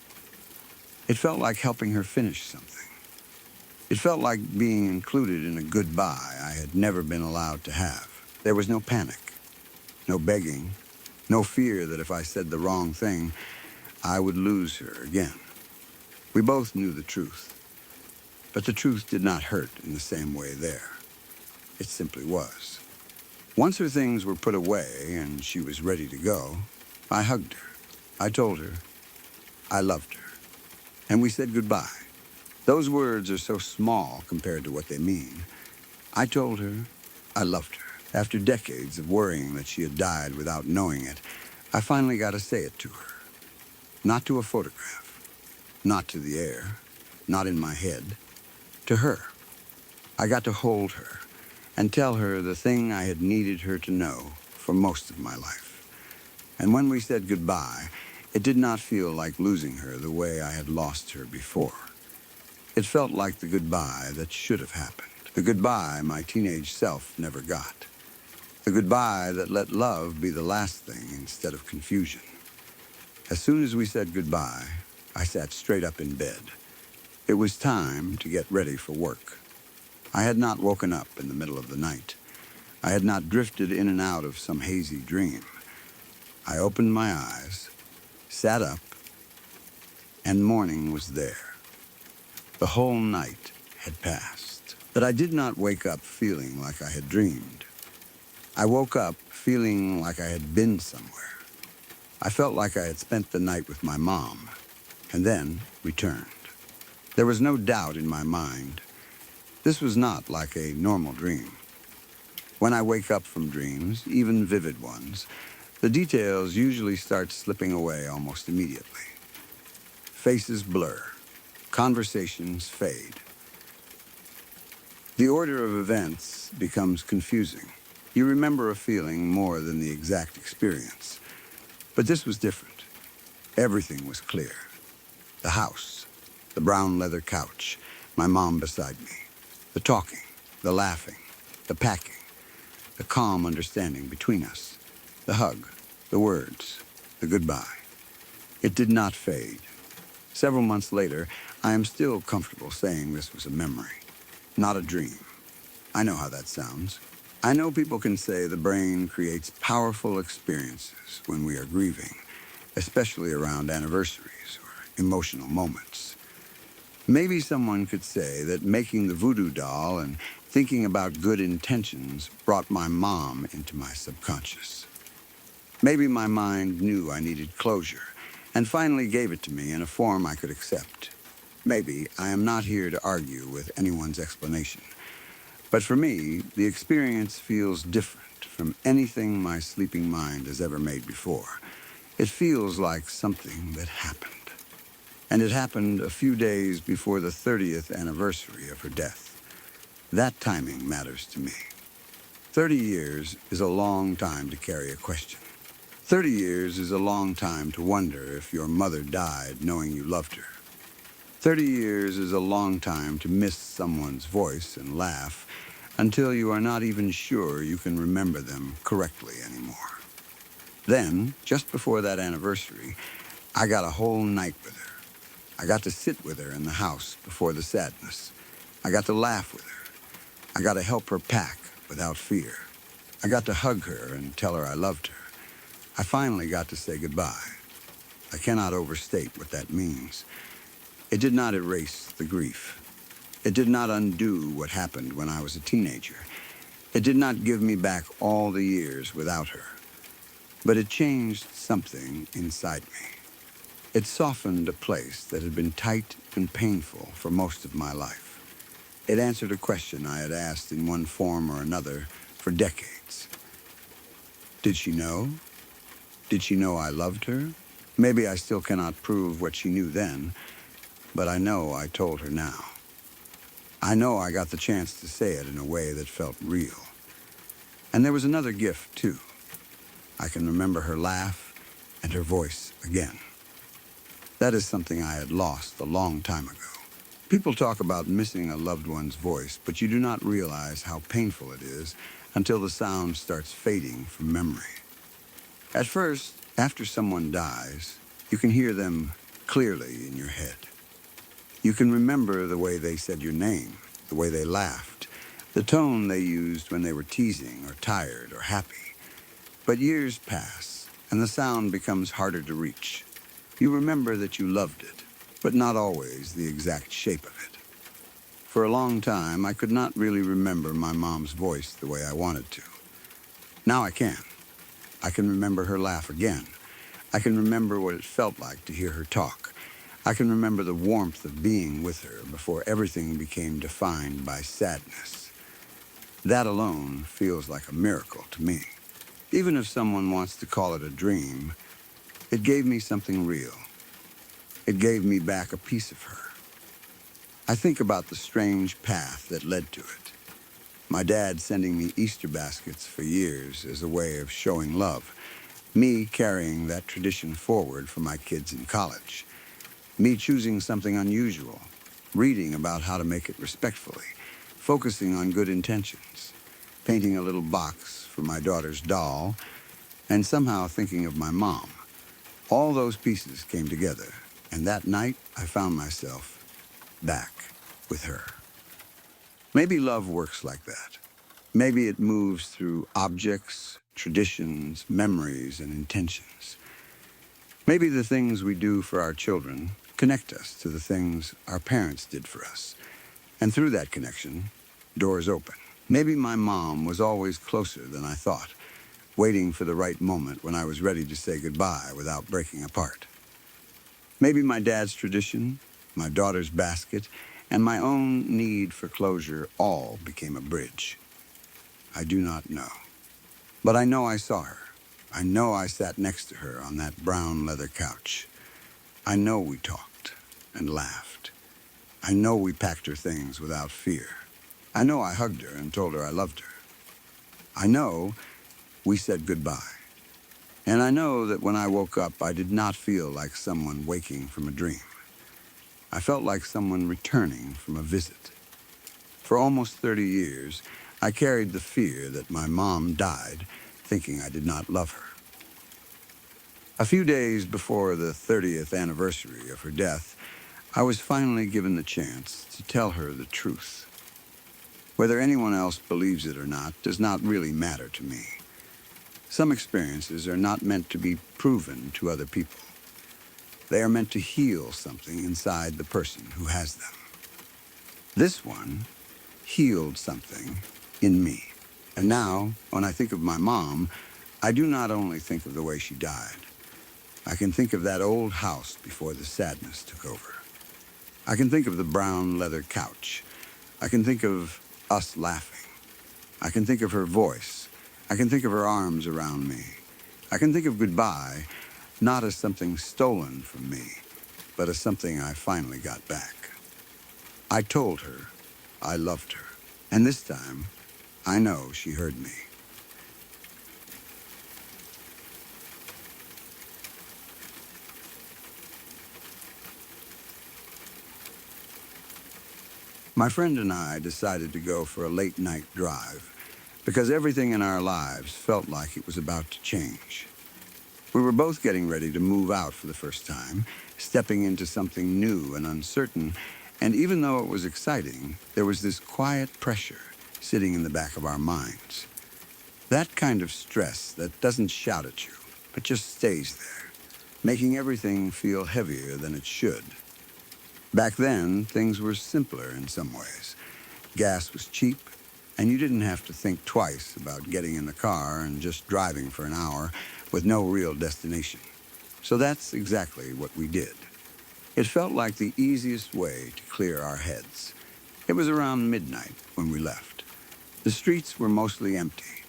[SPEAKER 2] It felt like helping her finish something. It felt like being included in a goodbye I had never been allowed to have. There was no panic, no begging, no fear that if I said the wrong thing, I would lose her again. We both knew the truth, but the truth did not hurt in the same way there. It simply was. Once her things were put away and she was ready to go, I hugged her. I told her I loved her, and we said goodbye. Those words are so small compared to what they mean. I told her I loved her. After decades of worrying that she had died without knowing it, I finally got to say it to her. Not to a photograph, not to the air, not in my head, to her. I got to hold her and tell her the thing I had needed her to know for most of my life. And when we said goodbye, it did not feel like losing her the way I had lost her before. It felt like the goodbye that should have happened, the goodbye my teenage self never got, the goodbye that let love be the last thing instead of confusion. As soon as we said goodbye, I sat straight up in bed. It was time to get ready for work. I had not woken up in the middle of the night. I had not drifted in and out of some hazy dream. I opened my eyes, sat up, and morning was there. The whole night had passed. But I did not wake up feeling like I had dreamed. I woke up feeling like I had been somewhere. I felt like I had spent the night with my mom, and then returned. There was no doubt in my mind. This was not like a normal dream. When I wake up from dreams, even vivid ones, the details usually start slipping away almost immediately. Faces blur. Conversations fade. The order of events becomes confusing. You remember a feeling more than the exact experience. But this was different. Everything was clear. The house, the brown leather couch, my mom beside me, the talking, the laughing, the packing, the calm understanding between us, the hug, the words, the goodbye. It did not fade. Several months later, I am still comfortable saying this was a memory, not a dream. I know how that sounds. I know people can say the brain creates powerful experiences when we are grieving, especially around anniversaries or emotional moments. Maybe someone could say that making the voodoo doll and thinking about good intentions brought my mom into my subconscious. Maybe my mind knew I needed closure and finally gave it to me in a form I could accept. Maybe I am not here to argue with anyone's explanation. But for me, the experience feels different from anything my sleeping mind has ever made before. It feels like something that happened. And it happened a few days before the 30th anniversary of her death. That timing matters to me. 30 years is a long time to carry a question. 30 years is a long time to wonder if your mother died knowing you loved her. 30 years is a long time to miss someone's voice and laugh until you are not even sure you can remember them correctly anymore. Then, just before that anniversary, I got a whole night with her. I got to sit with her in the house before the sadness. I got to laugh with her. I got to help her pack without fear. I got to hug her and tell her I loved her. I finally got to say goodbye. I cannot overstate what that means. It did not erase the grief. It did not undo what happened when I was a teenager. It did not give me back all the years without her. But it changed something inside me. It softened a place that had been tight and painful for most of my life. It answered a question I had asked in one form or another for decades. Did she know? Did she know I loved her? Maybe I still cannot prove what she knew then, but I know I told her now. I know I got the chance to say it in a way that felt real. And there was another gift, too. I can remember her laugh and her voice again. That is something I had lost a long time ago. People talk about missing a loved one's voice, but you do not realize how painful it is until the sound starts fading from memory. At first, after someone dies, you can hear them clearly in your head. You can remember the way they said your name, the way they laughed, the tone they used when they were teasing or tired or happy. But years pass, and the sound becomes harder to reach. You remember that you loved it, but not always the exact shape of it. For a long time, I could not really remember my mom's voice the way I wanted to. Now I can. I can remember her laugh again. I can remember what it felt like to hear her talk. I can remember the warmth of being with her before everything became defined by sadness. That alone feels like a miracle to me. Even if someone wants to call it a dream, it gave me something real. It gave me back a piece of her. I think about the strange path that led to it. My dad sending me Easter baskets for years as a way of showing love. Me carrying that tradition forward for my kids in college. Me choosing something unusual, reading about how to make it respectfully, focusing on good intentions, painting a little box for my daughter's doll, and somehow thinking of my mom. All those pieces came together, and that night I found myself back with her. Maybe love works like that. Maybe it moves through objects, traditions, memories, and intentions. Maybe the things we do for our children connect us to the things our parents did for us. And through that connection, doors open. Maybe my mom was always closer than I thought, waiting for the right moment when I was ready to say goodbye without breaking apart. Maybe my dad's tradition, my daughter's basket, and my own need for closure all became a bridge. I do not know. But I know I saw her. I know I sat next to her on that brown leather couch. I know we talked and laughed. I know we packed her things without fear. I know I hugged her and told her I loved her. I know we said goodbye. And I know that when I woke up, I did not feel like someone waking from a dream. I felt like someone returning from a visit. For almost 30 years, I carried the fear that my mom died, thinking I did not love her. A few days before the 30th anniversary of her death, I was finally given the chance to tell her the truth. Whether anyone else believes it or not does not really matter to me. Some experiences are not meant to be proven to other people. They are meant to heal something inside the person who has them. This one healed something in me. And now, when I think of my mom, I do not only think of the way she died. I can think of that old house before the sadness took over. I can think of the brown leather couch. I can think of us laughing. I can think of her voice. I can think of her arms around me. I can think of goodbye, not as something stolen from me, but as something I finally got back. I told her I loved her, and this time, I know she heard me. My friend and I decided to go for a late-night drive because everything in our lives felt like it was about to change. We were both getting ready to move out for the first time, stepping into something new and uncertain, and even though it was exciting, there was this quiet pressure sitting in the back of our minds. That kind of stress that doesn't shout at you, but just stays there, making everything feel heavier than it should. Back then, things were simpler in some ways. Gas was cheap, and you didn't have to think twice about getting in the car and just driving for an hour with no real destination. So that's exactly what we did. It felt like the easiest way to clear our heads. It was around midnight when we left. The streets were mostly empty,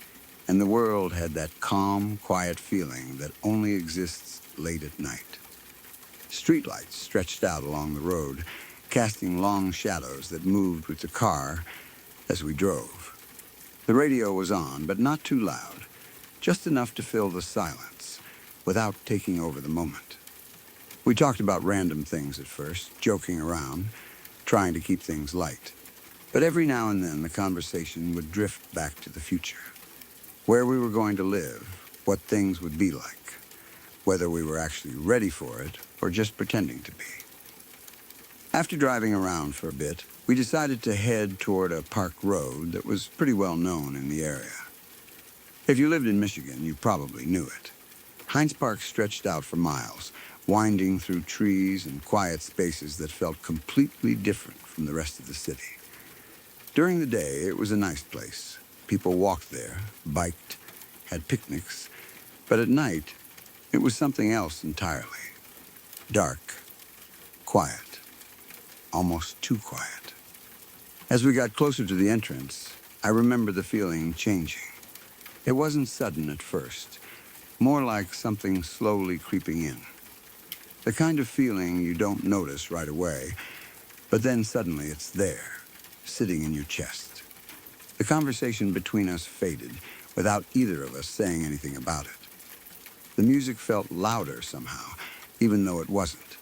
[SPEAKER 2] and the world had that calm, quiet feeling that only exists late at night. Streetlights stretched out along the road, casting long shadows that moved with the car as we drove. The radio was on, but not too loud, just enough to fill the silence without taking over the moment. We talked about random things at first, joking around, trying to keep things light. But every now and then the conversation would drift back to the future, where we were going to live, what things would be like, whether we were actually ready for it or just pretending to be. After driving around for a bit, we decided to head toward a park road that was pretty well known in the area. If you lived in Michigan, you probably knew it. Heinz Park stretched out for miles, winding through trees and quiet spaces that felt completely different from the rest of the city. During the day, it was a nice place. People walked there, biked, had picnics, but at night, it was something else entirely. Dark, quiet, almost too quiet. As we got closer to the entrance, I remember the feeling changing. It wasn't sudden at first, more like something slowly creeping in. The kind of feeling you don't notice right away, but then suddenly it's there, sitting in your chest. The conversation between us faded without either of us saying anything about it. The music felt louder somehow, even though it wasn't.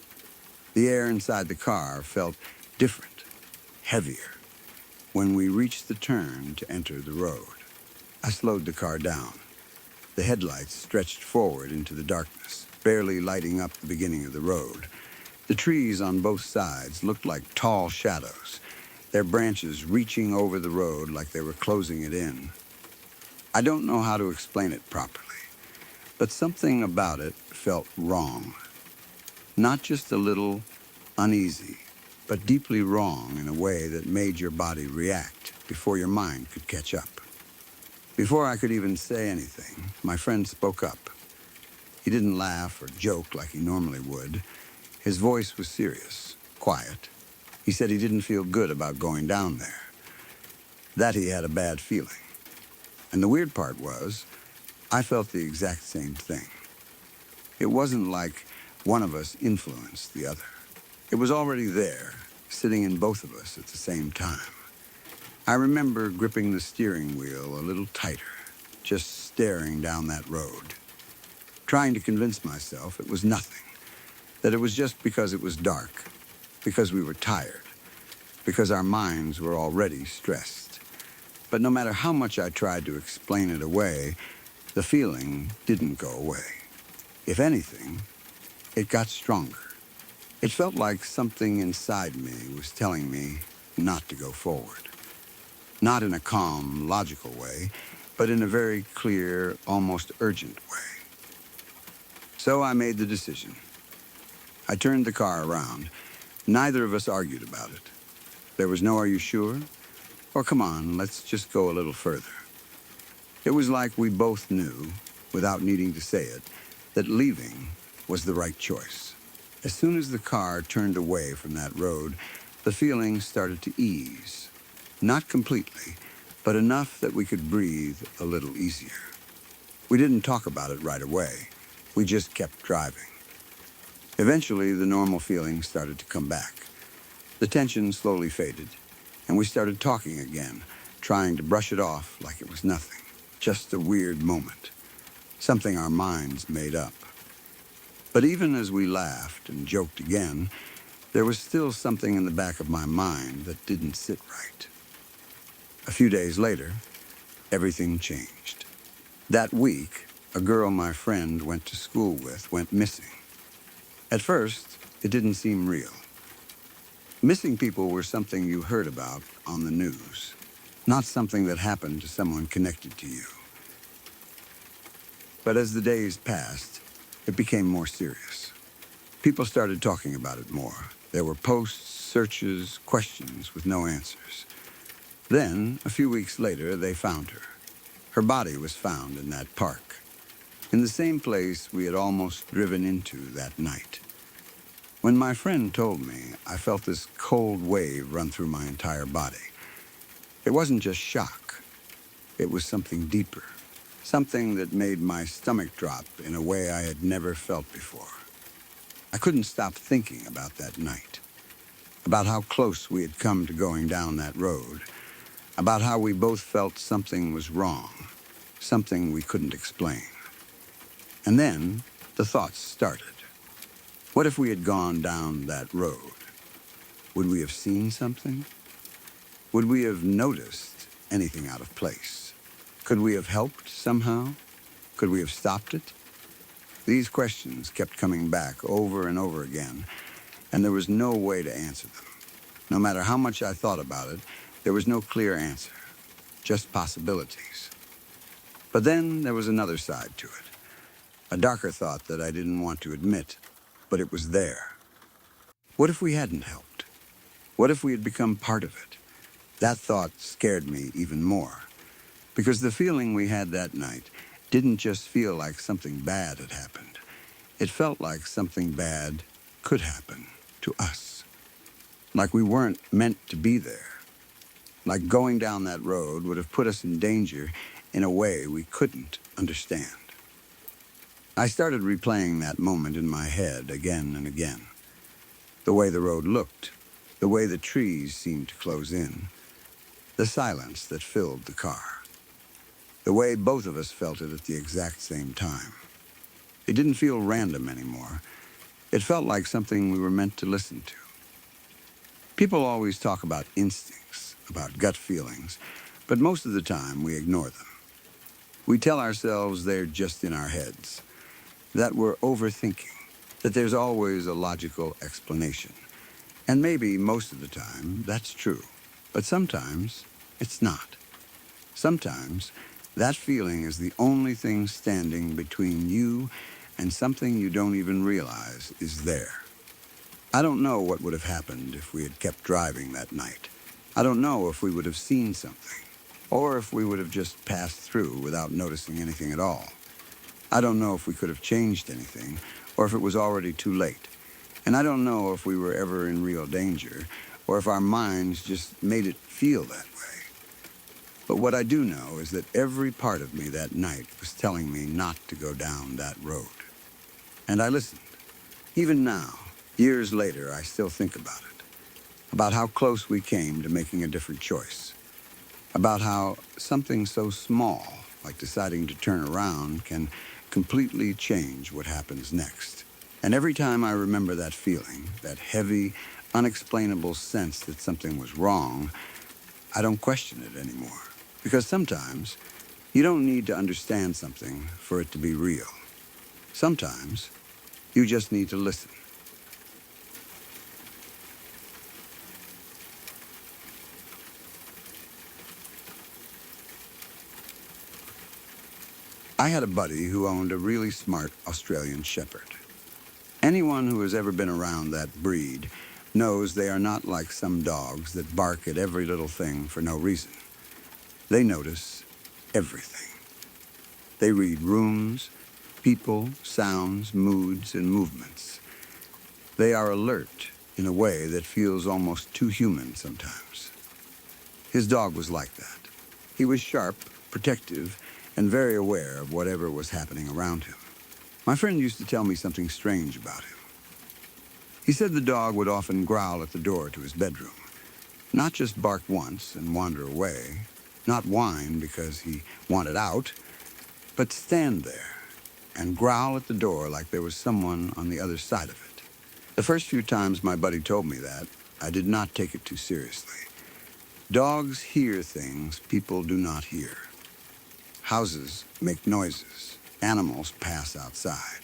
[SPEAKER 2] The air inside the car felt different, heavier. When we reached the turn to enter the road, I slowed the car down. The headlights stretched forward into the darkness, barely lighting up the beginning of the road. The trees on both sides looked like tall shadows, their branches reaching over the road like they were closing it in. I don't know how to explain it properly, but something about it felt wrong. Not just a little uneasy, but deeply wrong in a way that made your body react before your mind could catch up. Before I could even say anything, my friend spoke up. He didn't laugh or joke like he normally would. His voice was serious, quiet. He said he didn't feel good about going down there, that he had a bad feeling. And the weird part was, I felt the exact same thing. It wasn't like one of us influenced the other. It was already there, sitting in both of us at the same time. I remember gripping the steering wheel a little tighter, just staring down that road, trying to convince myself it was nothing, that it was just because it was dark, because we were tired, because our minds were already stressed. But no matter how much I tried to explain it away, the feeling didn't go away. If anything, it got stronger. It felt like something inside me was telling me not to go forward. Not in a calm, logical way, but in a very clear, almost urgent way. So I made the decision. I turned the car around. Neither of us argued about it. There was no "are you sure?" or "come on, let's just go a little further." It was like we both knew, without needing to say it, that leaving was the right choice. As soon as the car turned away from that road, the feeling started to ease. Not completely, but enough that we could breathe a little easier. We didn't talk about it right away. We just kept driving. Eventually, the normal feeling started to come back. The tension slowly faded, and we started talking again, trying to brush it off like it was nothing. Just a weird moment. Something our minds made up. But even as we laughed and joked again, there was still something in the back of my mind that didn't sit right. A few days later, everything changed. That week, a girl my friend went to school with went missing. At first, it didn't seem real. Missing people were something you heard about on the news, not something that happened to someone connected to you. But as the days passed, it became more serious. People started talking about it more. There were posts, searches, questions with no answers. Then, a few weeks later, they found her. Her body was found in that park, in the same place we had almost driven into that night. When my friend told me, I felt this cold wave run through my entire body. It wasn't just shock. It was something deeper, something that made my stomach drop in a way I had never felt before. I couldn't stop thinking about that night, about how close we had come to going down that road, about how we both felt something was wrong, something we couldn't explain. And then the thoughts started. What if we had gone down that road? Would we have seen something? Would we have noticed anything out of place? Could we have helped somehow? Could we have stopped it? These questions kept coming back over and over again, and there was no way to answer them. No matter how much I thought about it, there was no clear answer, just possibilities. But then there was another side to it, a darker thought that I didn't want to admit, but it was there. What if we hadn't helped? What if we had become part of it? That thought scared me even more, because the feeling we had that night didn't just feel like something bad had happened. It felt like something bad could happen to us. Like we weren't meant to be there. Like going down that road would have put us in danger in a way we couldn't understand. I started replaying that moment in my head again and again. The way the road looked, the way the trees seemed to close in, the silence that filled the car, the way both of us felt it at the exact same time. It didn't feel random anymore. It felt like something we were meant to listen to. People always talk about instincts, about gut feelings, but most of the time we ignore them. We tell ourselves they're just in our heads, that we're overthinking, that there's always a logical explanation. And maybe most of the time that's true, but sometimes it's not. Sometimes that feeling is the only thing standing between you and something you don't even realize is there. I don't know what would have happened if we had kept driving that night. I don't know if we would have seen something, or if we would have just passed through without noticing anything at all. I don't know if we could have changed anything, or if it was already too late. And I don't know if we were ever in real danger, or if our minds just made it feel that way. But what I do know is that every part of me that night was telling me not to go down that road. And I listened. Even now, years later, I still think about it. About how close we came to making a different choice. about how something so small, like deciding to turn around, can completely change what happens next. And every time I remember that feeling, that heavy, unexplainable sense that something was wrong, I don't question it anymore. Because sometimes you don't need to understand something for it to be real. Sometimes you just need to listen. I had a buddy who owned a really smart Australian Shepherd. Anyone who has ever been around that breed knows they are not like some dogs that bark at every little thing for no reason. They notice everything. They read rooms, people, sounds, moods, and movements. They are alert in a way that feels almost too human sometimes. His dog was like that. He was sharp, protective, and very aware of whatever was happening around him. My friend used to tell me something strange about him. He said the dog would often growl at the door to his bedroom. Not just bark once and wander away, not whine because he wanted out, but stand there and growl at the door like there was someone on the other side of it. The first few times my buddy told me that, I did not take it too seriously. Dogs hear things people do not hear. Houses make noises. Animals pass outside.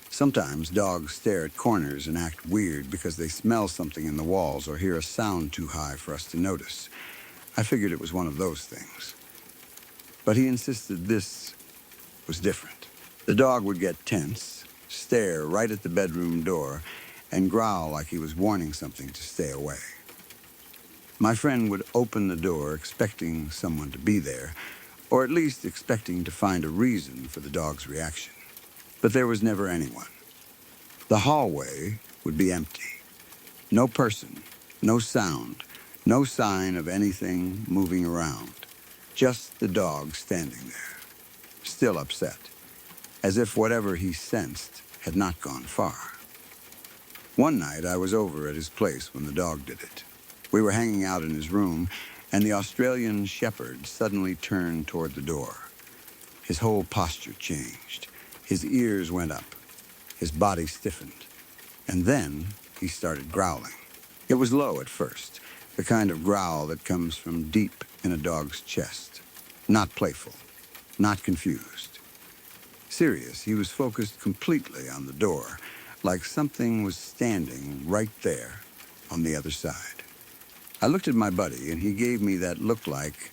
[SPEAKER 2] Sometimes dogs stare at corners and act weird because they smell something in the walls or hear a sound too high for us to notice. I figured it was one of those things. But he insisted this was different. The dog would get tense, stare right at the bedroom door, and growl like he was warning something to stay away. My friend would open the door expecting someone to be there, or at least expecting to find a reason for the dog's reaction. But there was never anyone. The hallway would be empty. No person, no sound, no sign of anything moving around. Just the dog standing there, still upset, as if whatever he sensed had not gone far. One night I was over at his place when the dog did it. We were hanging out in his room, and the Australian Shepherd suddenly turned toward the door. His whole posture changed. His ears went up. His body stiffened. And then he started growling. It was low at first, the kind of growl that comes from deep in a dog's chest. Not playful, not confused. Serious, he was focused completely on the door, like something was standing right there on the other side. I looked at my buddy, and he gave me that look like,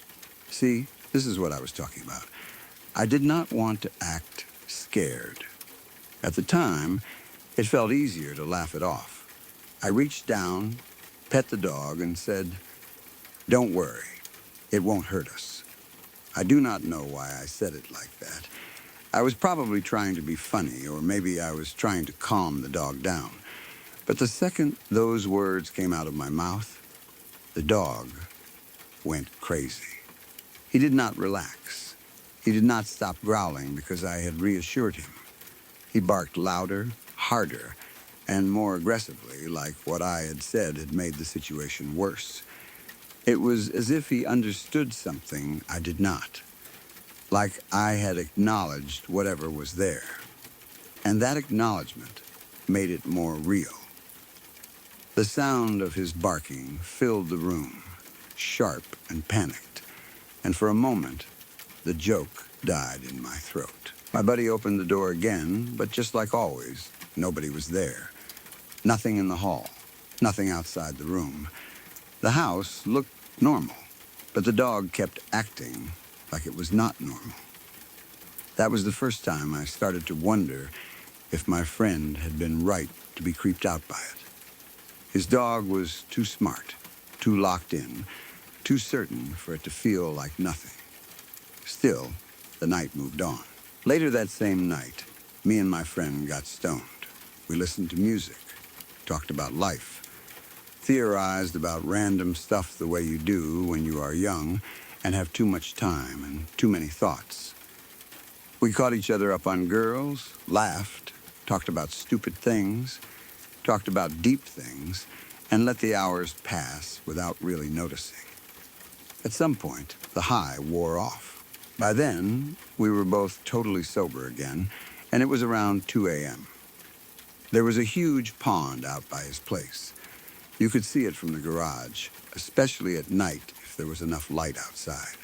[SPEAKER 2] see, this is what I was talking about. I did not want to act scared. At the time, it felt easier to laugh it off. I reached down, pet the dog, and said, "Don't worry, it won't hurt us." I do not know why I said it like that. I was probably trying to be funny, or maybe I was trying to calm the dog down. But the second those words came out of my mouth, the dog went crazy. He did not relax. He did not stop growling because I had reassured him. He barked louder, harder, and more aggressively, like what I had said had made the situation worse. It was as if he understood something I did not, like I had acknowledged whatever was there. And that acknowledgement made it more real. The sound of his barking filled the room, sharp and panicked, and for a moment, the joke died in my throat. My buddy opened the door again, but just like always, nobody was there. Nothing in the hall, nothing outside the room. The house looked normal, but the dog kept acting like it was not normal. That was the first time I started to wonder if my friend had been right to be creeped out by it. His dog was too smart, too locked in, too certain for it to feel like nothing. Still, the night moved on. Later that same night, me and my friend got stoned. We listened to music, talked about life, theorized about random stuff the way you do when you are young and have too much time and too many thoughts. We caught each other up on girls, laughed, talked about stupid things, talked about deep things, and let the hours pass without really noticing. At some point, the high wore off. By then, we were both totally sober again, and it was around 2 a.m. There was a huge pond out by his place. You could see it from the garage, especially at night if there was enough light outside.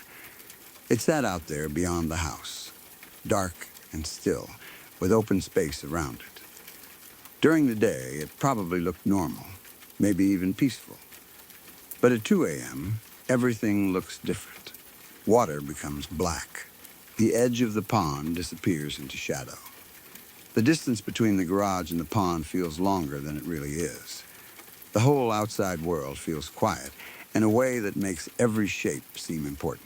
[SPEAKER 2] It sat out there beyond the house, dark and still, with open space around it. During the day, it probably looked normal, maybe even peaceful. But at 2 a.m., everything looks different. Water becomes black. The edge of the pond disappears into shadow. The distance between the garage and the pond feels longer than it really is. The whole outside world feels quiet in a way that makes every shape seem important.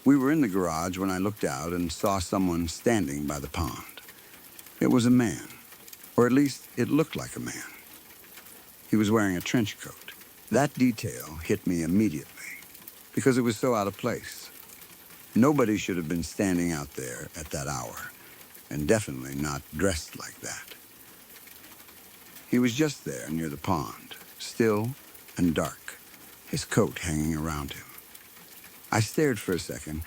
[SPEAKER 2] We were in the garage when I looked out and saw someone standing by the pond. It was a man, or at least it looked like a man. He was wearing a trench coat. That detail hit me immediately because it was so out of place. Nobody should have been standing out there at that hour, and definitely not dressed like that. He was just there near the pond, still and dark, his coat hanging around him. I stared for a second,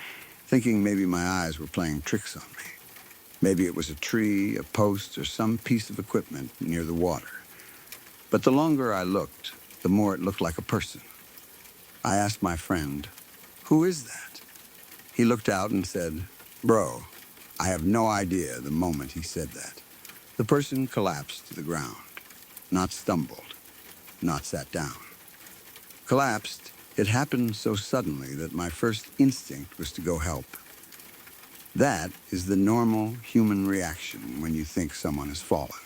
[SPEAKER 2] thinking maybe my eyes were playing tricks on me. Maybe it was a tree, a post, or some piece of equipment near the water. But the longer I looked, the more it looked like a person. I asked my friend, "Who is that?" He looked out and said, "Bro, I have no idea," the moment he said that. The person collapsed to the ground, not stumbled, not sat down. Collapsed, it happened so suddenly that my first instinct was to go help. That is the normal human reaction when you think someone has fallen.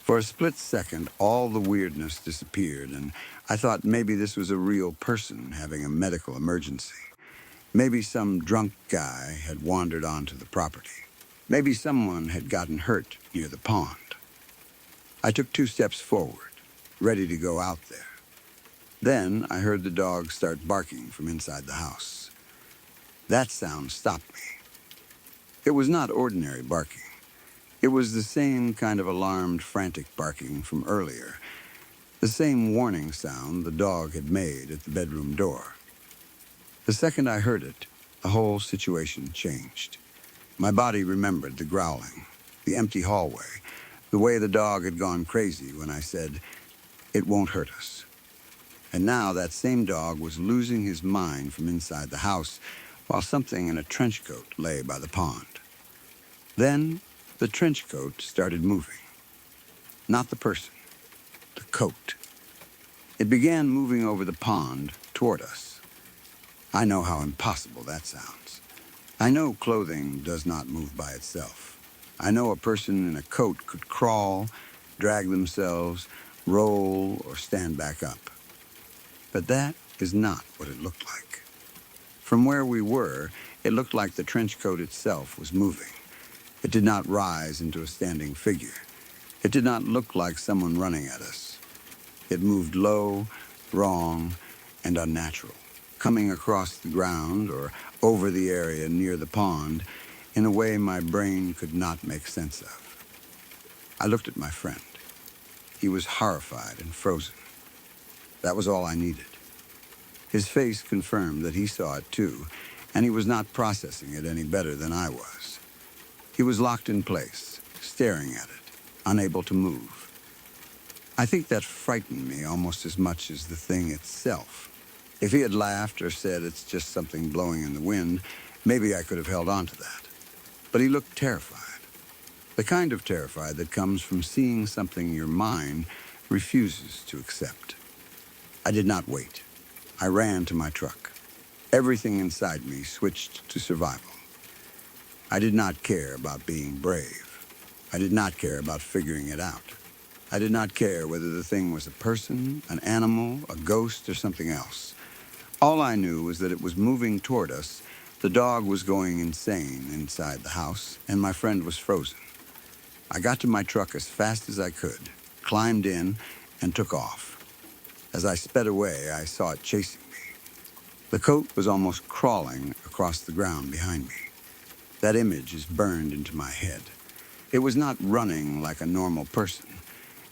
[SPEAKER 2] For a split second, all the weirdness disappeared, and I thought maybe this was a real person having a medical emergency. Maybe some drunk guy had wandered onto the property. Maybe someone had gotten hurt near the pond. I took 2 steps forward, ready to go out there. Then I heard the dog start barking from inside the house. That sound stopped me. It was not ordinary barking. It was the same kind of alarmed, frantic barking from earlier, the same warning sound the dog had made at the bedroom door. The second I heard it, the whole situation changed. My body remembered the growling, the empty hallway, the way the dog had gone crazy when I said, "It won't hurt us." And now that same dog was losing his mind from inside the house while something in a trench coat lay by the pond. Then the trench coat started moving. Not the person, the coat. It began moving over the pond toward us. I know how impossible that sounds. I know clothing does not move by itself. I know a person in a coat could crawl, drag themselves, roll, or stand back up. But that is not what it looked like. From where we were, it looked like the trench coat itself was moving. It did not rise into a standing figure. It did not look like someone running at us. It moved low, wrong, and unnatural, coming across the ground or over the area near the pond in a way my brain could not make sense of. I looked at my friend. He was horrified and frozen. That was all I needed. His face confirmed that he saw it too, and he was not processing it any better than I was. He was locked in place, staring at it, unable to move. I think that frightened me almost as much as the thing itself. If he had laughed or said it's just something blowing in the wind, maybe I could have held on to that. But he looked terrified. The kind of terrified that comes from seeing something your mind refuses to accept. I did not wait. I ran to my truck. Everything inside me switched to survival. I did not care about being brave. I did not care about figuring it out. I did not care whether the thing was a person, an animal, a ghost, or something else. All I knew was that it was moving toward us, the dog was going insane inside the house, and my friend was frozen. I got to my truck as fast as I could, climbed in, and took off. As I sped away, I saw it chasing me. The coat was almost crawling across the ground behind me. That image is burned into my head. It was not running like a normal person.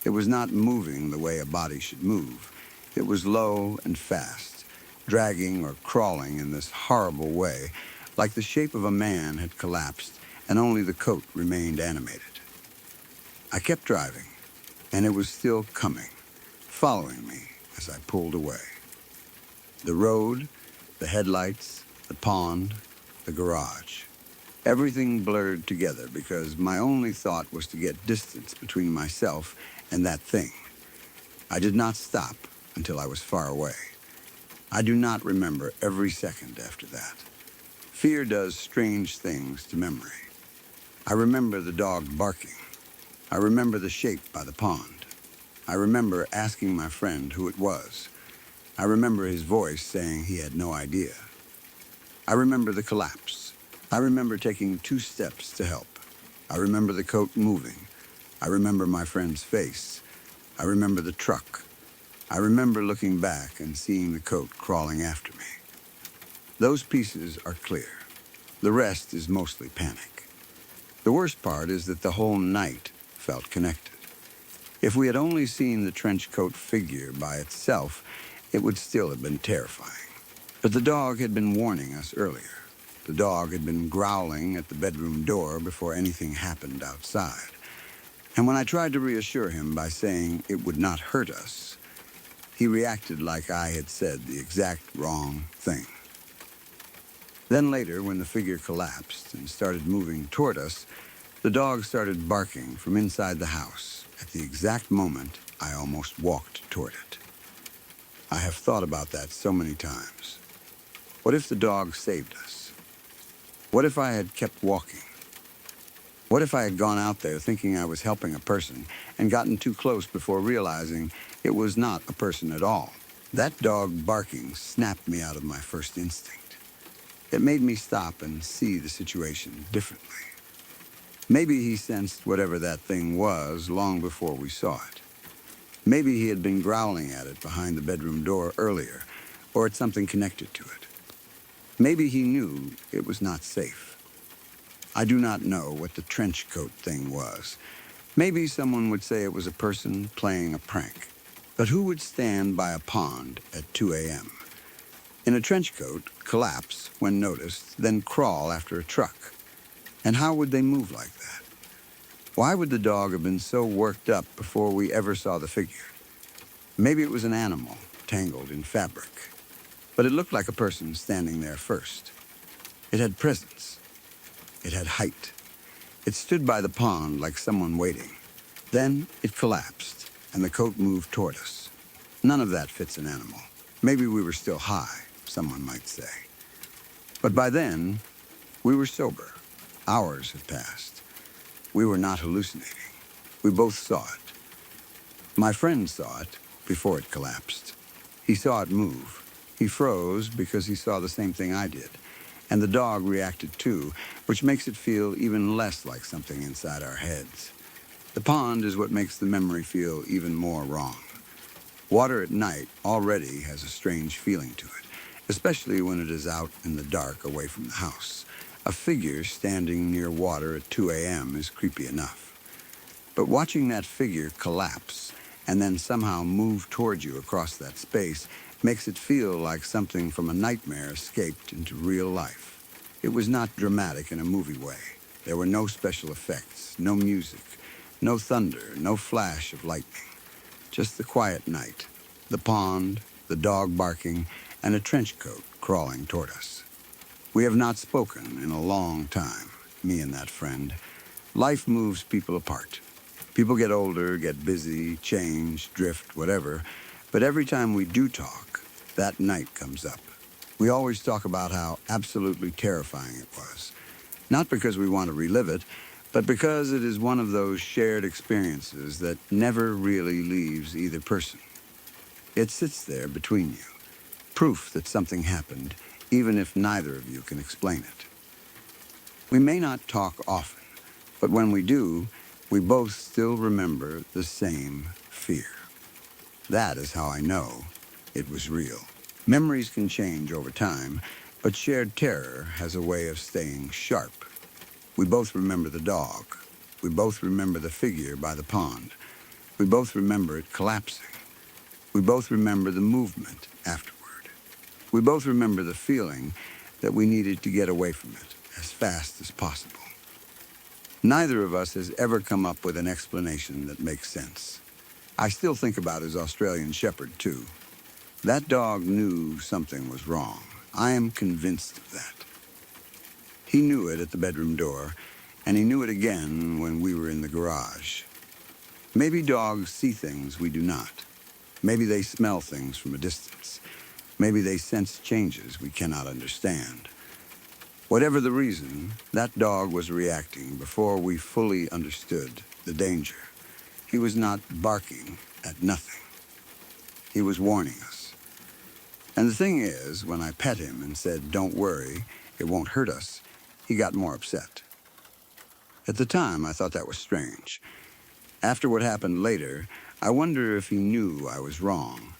[SPEAKER 2] It was not moving the way a body should move. It was low and fast, dragging or crawling in this horrible way, like the shape of a man had collapsed and only the coat remained animated. I kept driving, and it was still coming, following me as I pulled away. The road, the headlights, the pond, the garage. Everything blurred together because my only thought was to get distance between myself and that thing. I did not stop until I was far away. I do not remember every second after that. Fear does strange things to memory. I remember the dog barking. I remember the shape by the pond. I remember asking my friend who it was. I remember his voice saying he had no idea. I remember the collapse. I remember taking 2 steps to help. I remember the coat moving. I remember my friend's face. I remember the truck. I remember looking back and seeing the coat crawling after me. Those pieces are clear. The rest is mostly panic. The worst part is that the whole night felt connected. If we had only seen the trench coat figure by itself, it would still have been terrifying. But the dog had been warning us earlier. The dog had been growling at the bedroom door before anything happened outside. And when I tried to reassure him by saying it would not hurt us, he reacted like I had said the exact wrong thing. Then later, when the figure collapsed and started moving toward us, the dog started barking from inside the house at the exact moment I almost walked toward it. I have thought about that so many times. What if the dog saved us? What if I had kept walking? What if I had gone out there thinking I was helping a person and gotten too close before realizing it was not a person at all? That dog barking snapped me out of my first instinct. It made me stop and see the situation differently. Maybe he sensed whatever that thing was long before we saw it. Maybe he had been growling at it behind the bedroom door earlier, or at something connected to it. Maybe he knew it was not safe. I do not know what the trench coat thing was. Maybe someone would say it was a person playing a prank. But who would stand by a pond at 2 a.m.? In a trench coat, collapse when noticed, then crawl after a truck. And how would they move like that? Why would the dog have been so worked up before we ever saw the figure? Maybe it was an animal tangled in fabric. But it looked like a person standing there first. It had presence. It had height. It stood by the pond like someone waiting. Then it collapsed, and the coat moved toward us. None of that fits an animal. Maybe we were still high, someone might say. But by then, we were sober. Hours had passed. We were not hallucinating. We both saw it. My friend saw it before it collapsed. He saw it move. He froze because he saw the same thing I did. And the dog reacted too, which makes it feel even less like something inside our heads. The pond is what makes the memory feel even more wrong. Water at night already has a strange feeling to it, especially when it is out in the dark away from the house. A figure standing near water at 2 a.m. is creepy enough. But watching that figure collapse and then somehow move towards you across that space makes it feel like something from a nightmare escaped into real life. It was not dramatic in a movie way. There were no special effects, no music, no thunder, no flash of lightning. Just the quiet night, the pond, the dog barking, and a trench coat crawling toward us. We have not spoken in a long time, me and that friend. Life moves people apart. People get older, get busy, change, drift, whatever. But every time we do talk, that night comes up. We always talk about how absolutely terrifying it was. Not because we want to relive it, but because it is one of those shared experiences that never really leaves either person. It sits there between you, proof that something happened, even if neither of you can explain it. We may not talk often, but when we do, we both still remember the same fear. That is how I know it was real. Memories can change over time, but shared terror has a way of staying sharp. We both remember the dog. We both remember the figure by the pond. We both remember it collapsing. We both remember the movement afterward. We both remember the feeling that we needed to get away from it as fast as possible. Neither of us has ever come up with an explanation that makes sense. I still think about his Australian shepherd, too. That dog knew something was wrong. I am convinced of that. He knew it at the bedroom door, and he knew it again when we were in the garage. Maybe dogs see things we do not. Maybe they smell things from a distance. Maybe they sense changes we cannot understand. Whatever the reason, that dog was reacting before we fully understood the danger. He was not barking at nothing. He was warning us. And the thing is, when I pet him and said, "Don't worry, it won't hurt us," he got more upset. At the time, I thought that was strange. After what happened later, I wonder if he knew I was wrong.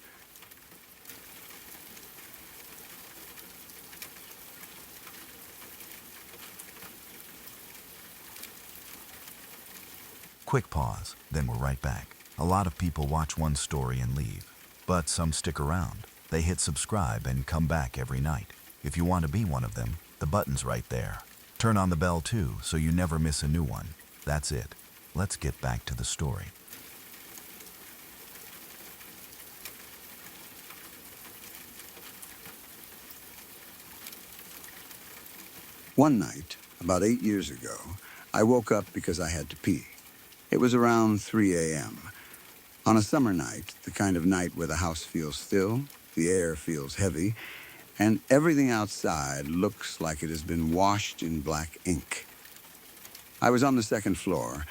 [SPEAKER 1] Quick pause, then we're right back. A lot of people watch one story and leave, but some stick around. They hit subscribe and come back every night. If you want to be one of them, the button's right there. Turn on the bell too, so you never miss a new one. That's it. Let's get back to the story.
[SPEAKER 2] One night, about 8 years ago, I woke up because I had to pee. It was around 3 a.m. On a summer night, the kind of night where the house feels still, the air feels heavy, and everything outside looks like it has been washed in black ink. I was on the second floor,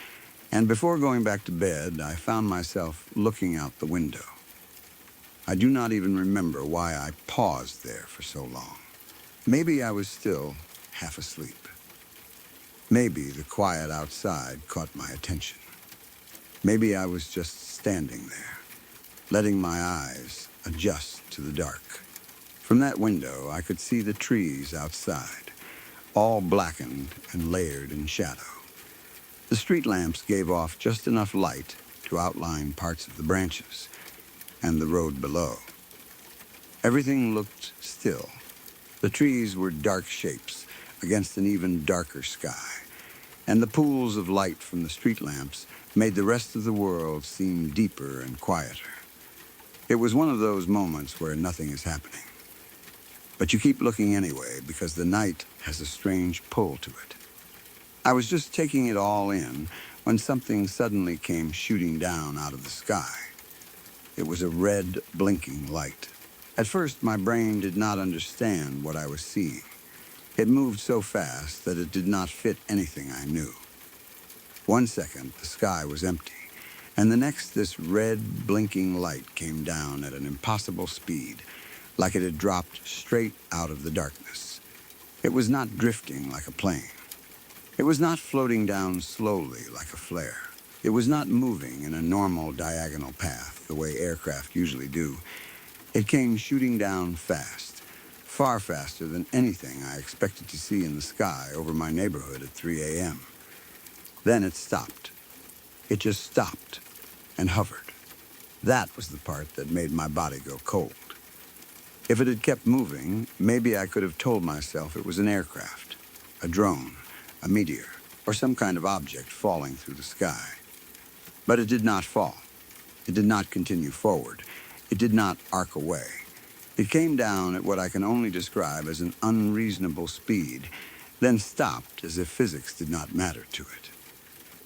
[SPEAKER 2] and before going back to bed, I found myself looking out the window. I do not even remember why I paused there for so long. Maybe I was still half asleep. Maybe the quiet outside caught my attention. Maybe I was just standing there, letting my eyes adjust to the dark. From that window, I could see the trees outside, all blackened and layered in shadow. The street lamps gave off just enough light to outline parts of the branches and the road below. Everything looked still. The trees were dark shapes against an even darker sky, and the pools of light from the street lamps made the rest of the world seem deeper and quieter. It was one of those moments where nothing is happening. But you keep looking anyway because the night has a strange pull to it. I was just taking it all in when something suddenly came shooting down out of the sky. It was a red, blinking light. At first, my brain did not understand what I was seeing. It moved so fast that it did not fit anything I knew. 1 second, the sky was empty, and the next, this red, blinking light came down at an impossible speed, like it had dropped straight out of the darkness. It was not drifting like a plane. It was not floating down slowly like a flare. It was not moving in a normal diagonal path, the way aircraft usually do. It came shooting down fast, far faster than anything I expected to see in the sky over my neighborhood at 3 a.m. Then it stopped. It just stopped and hovered. That was the part that made my body go cold. If it had kept moving, maybe I could have told myself it was an aircraft, a drone, a meteor, or some kind of object falling through the sky. But it did not fall. It did not continue forward. It did not arc away. It came down at what I can only describe as an unreasonable speed, then stopped as if physics did not matter to it.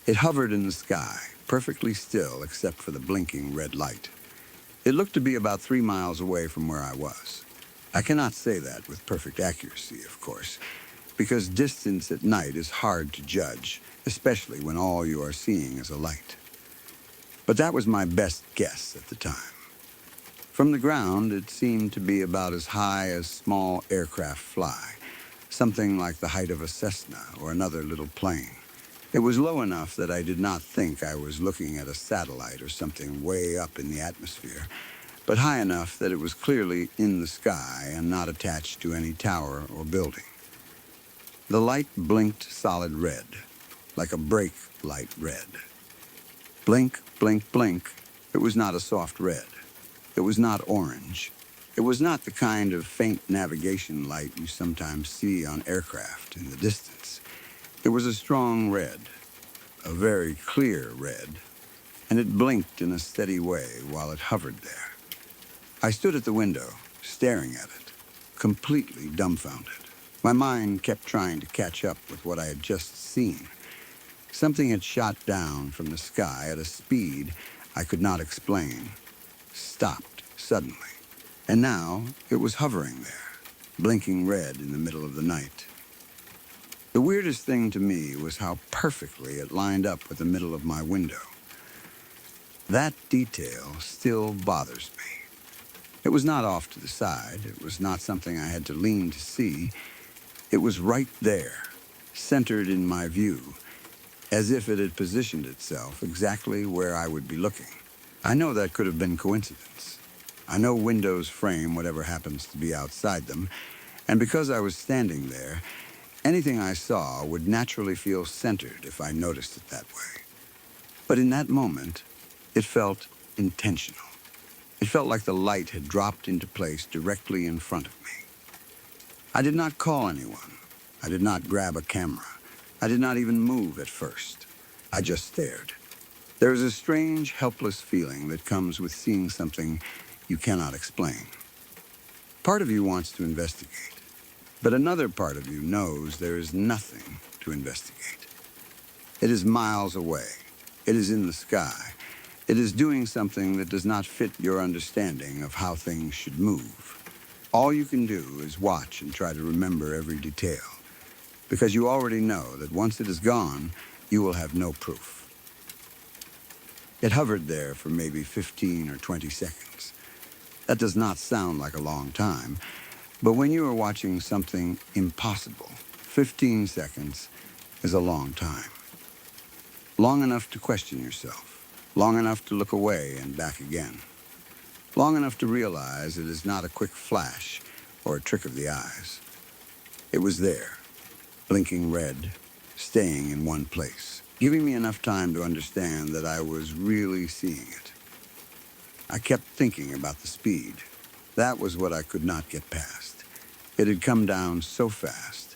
[SPEAKER 2] It hovered in the sky, perfectly still except for the blinking red light. It looked to be about 3 miles away from where I was. I cannot say that with perfect accuracy, of course, because distance at night is hard to judge, especially when all you are seeing is a light. But that was my best guess at the time. From the ground, it seemed to be about as high as small aircraft fly, something like the height of a Cessna or another little plane. It was low enough that I did not think I was looking at a satellite or something way up in the atmosphere, but high enough that it was clearly in the sky and not attached to any tower or building. The light blinked solid red, like a brake light red. Blink, blink, blink. It was not a soft red. It was not orange. It was not the kind of faint navigation light you sometimes see on aircraft in the distance. It was a strong red, a very clear red, and it blinked in a steady way while it hovered there. I stood at the window, staring at it, completely dumbfounded. My mind kept trying to catch up with what I had just seen. Something had shot down from the sky at a speed I could not explain, stopped suddenly, and now it was hovering there, blinking red in the middle of the night. The weirdest thing to me was how perfectly it lined up with the middle of my window. That detail still bothers me. It was not off to the side. It was not something I had to lean to see. It was right there, centered in my view, as if it had positioned itself exactly where I would be looking. I know that could have been coincidence. I know windows frame whatever happens to be outside them, and because I was standing there, anything I saw would naturally feel centered if I noticed it that way. But in that moment, it felt intentional. It felt like the light had dropped into place directly in front of me. I did not call anyone. I did not grab a camera. I did not even move at first. I just stared. There is a strange, helpless feeling that comes with seeing something you cannot explain. Part of you wants to investigate, but another part of you knows there is nothing to investigate. It is miles away. It is in the sky. It is doing something that does not fit your understanding of how things should move. All you can do is watch and try to remember every detail, because you already know that once it is gone, you will have no proof. It hovered there for maybe 15 or 20 seconds. That does not sound like a long time, but when you are watching something impossible, 15 seconds is a long time. Long enough to question yourself, long enough to look away and back again, long enough to realize it is not a quick flash or a trick of the eyes. It was there, blinking red, staying in one place, giving me enough time to understand that I was really seeing it. I kept thinking about the speed. That was what I could not get past. It had come down so fast.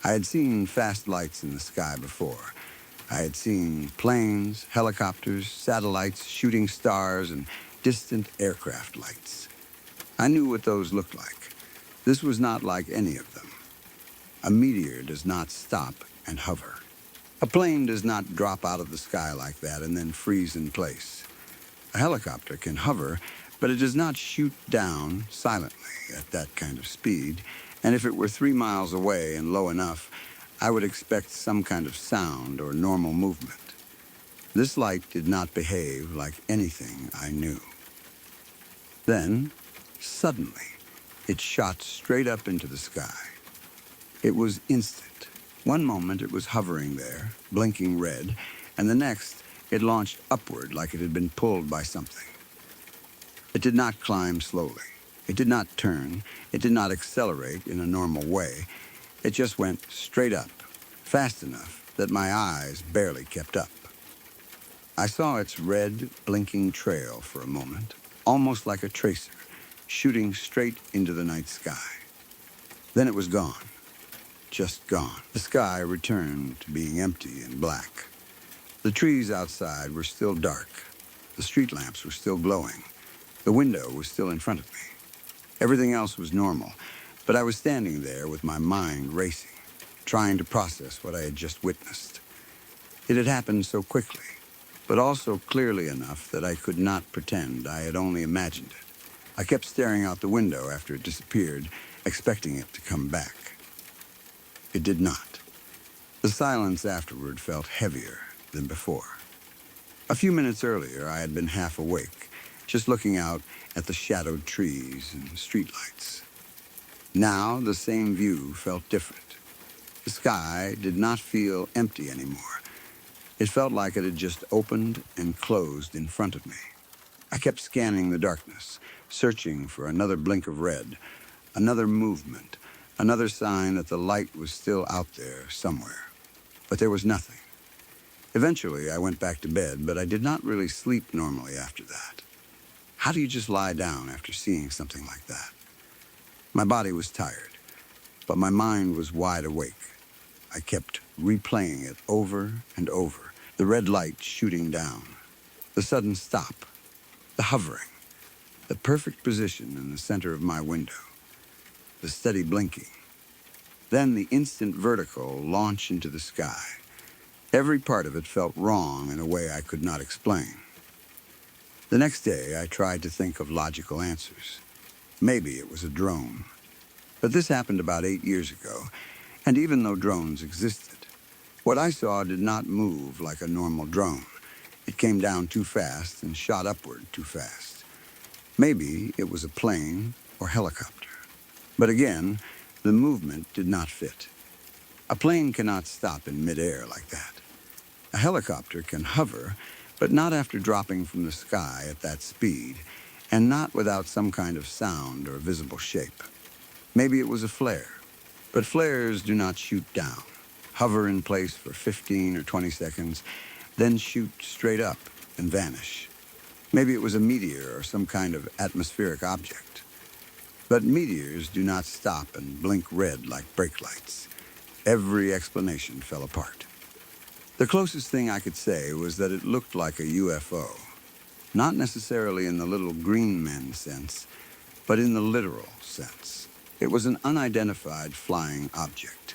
[SPEAKER 2] I had seen fast lights in the sky before. I had seen planes, helicopters, satellites, shooting stars, and distant aircraft lights. I knew what those looked like. This was not like any of them. A meteor does not stop and hover. A plane does not drop out of the sky like that and then freeze in place. A helicopter can hover, but it does not shoot down silently at that kind of speed, and if it were 3 miles away and low enough, I would expect some kind of sound or normal movement. This light did not behave like anything I knew. Then, suddenly, it shot straight up into the sky. It was instant. One moment it was hovering there, blinking red, and the next it launched upward like it had been pulled by something. It did not climb slowly. It did not turn. It did not accelerate in a normal way. It just went straight up, fast enough that my eyes barely kept up. I saw its red, blinking trail for a moment, almost like a tracer, shooting straight into the night sky. Then it was gone. Just gone. The sky returned to being empty and black. The trees outside were still dark. The street lamps were still glowing. The window was still in front of me. Everything else was normal, but I was standing there with my mind racing, trying to process what I had just witnessed. It had happened so quickly, but also clearly enough that I could not pretend I had only imagined it. I kept staring out the window after it disappeared, expecting it to come back. It did not. The silence afterward felt heavier than before. A few minutes earlier, I had been half awake, just looking out at the shadowed trees and streetlights. Now, the same view felt different. The sky did not feel empty anymore. It felt like it had just opened and closed in front of me. I kept scanning the darkness, searching for another blink of red, another movement, another sign that the light was still out there somewhere. But there was nothing. Eventually, I went back to bed, but I did not really sleep normally after that. How do you just lie down after seeing something like that? My body was tired, but my mind was wide awake. I kept replaying it over and over, the red light shooting down, the sudden stop, the hovering, the perfect position in the center of my window, the steady blinking, then the instant vertical launch into the sky. Every part of it felt wrong in a way I could not explain. The next day, I tried to think of logical answers. Maybe it was a drone. But this happened about 8 years ago, and even though drones existed, what I saw did not move like a normal drone. It came down too fast and shot upward too fast. Maybe it was a plane or helicopter. But again, the movement did not fit. A plane cannot stop in midair like that. A helicopter can hover, but not after dropping from the sky at that speed, and not without some kind of sound or visible shape. Maybe it was a flare, but flares do not shoot down, hover in place for 15 or 20 seconds, then shoot straight up and vanish. Maybe it was a meteor or some kind of atmospheric object. But meteors do not stop and blink red like brake lights. Every explanation fell apart. The closest thing I could say was that it looked like a UFO, not necessarily in the little green men sense, but in the literal sense. It was an unidentified flying object,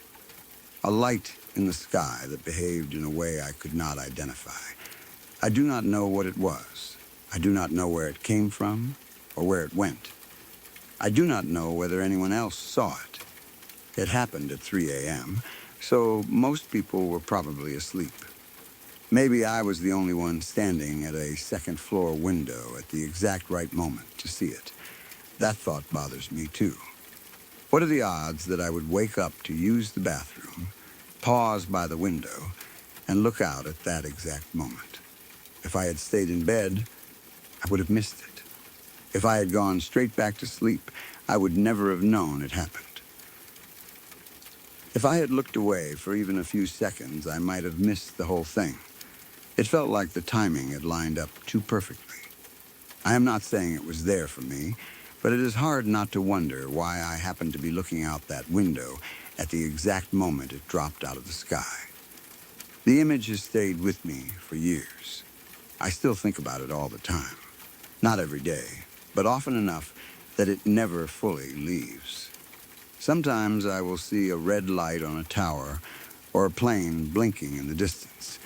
[SPEAKER 2] a light in the sky that behaved in a way I could not identify. I do not know what it was. I do not know where it came from or where it went. I do not know whether anyone else saw it. It happened at 3 a.m., so most people were probably asleep. Maybe I was the only one standing at a second-floor window at the exact right moment to see it. That thought bothers me, too. What are the odds that I would wake up to use the bathroom, pause by the window, and look out at that exact moment? If I had stayed in bed, I would have missed it. If I had gone straight back to sleep, I would never have known it happened. If I had looked away for even a few seconds, I might have missed the whole thing. It felt like the timing had lined up too perfectly. I am not saying it was there for me, but it is hard not to wonder why I happened to be looking out that window at the exact moment it dropped out of the sky. The image has stayed with me for years. I still think about it all the time. Not every day, but often enough that it never fully leaves. Sometimes I will see a red light on a tower or a plane blinking in the distance,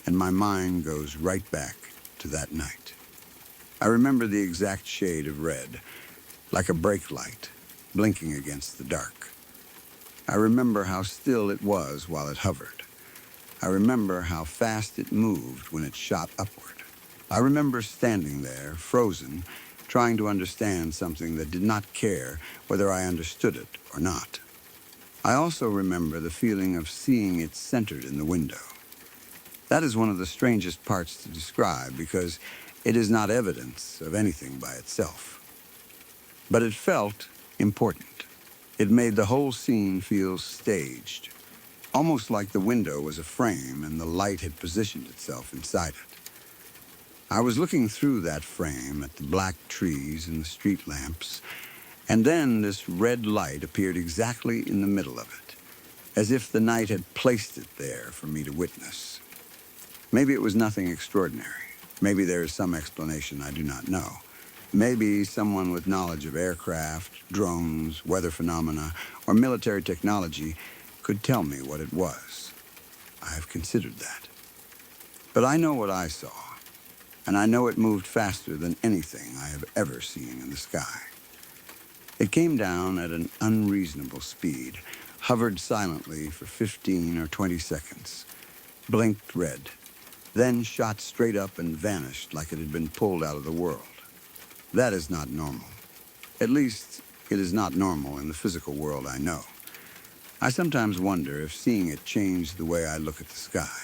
[SPEAKER 2] and my mind goes right back to that night. I remember the exact shade of red, like a brake light, blinking against the dark. I remember how still it was while it hovered. I remember how fast it moved when it shot upward. I remember standing there, frozen, trying to understand something that did not care whether I understood it or not. I also remember the feeling of seeing it centered in the window. That is one of the strangest parts to describe because it is not evidence of anything by itself. But it felt important. It made the whole scene feel staged, almost like the window was a frame and the light had positioned itself inside it. I was looking through that frame at the black trees and the street lamps, and then this red light appeared exactly in the middle of it, as if the night had placed it there for me to witness. Maybe it was nothing extraordinary. Maybe there is some explanation I do not know. Maybe someone with knowledge of aircraft, drones, weather phenomena, or military technology could tell me what it was. I have considered that. But I know what I saw. And I know it moved faster than anything I have ever seen in the sky. It came down at an unreasonable speed, hovered silently for 15 or 20 seconds, blinked red, then shot straight up and vanished like it had been pulled out of the world. That is not normal. At least, it is not normal in the physical world I know. I sometimes wonder if seeing it changed the way I look at the sky.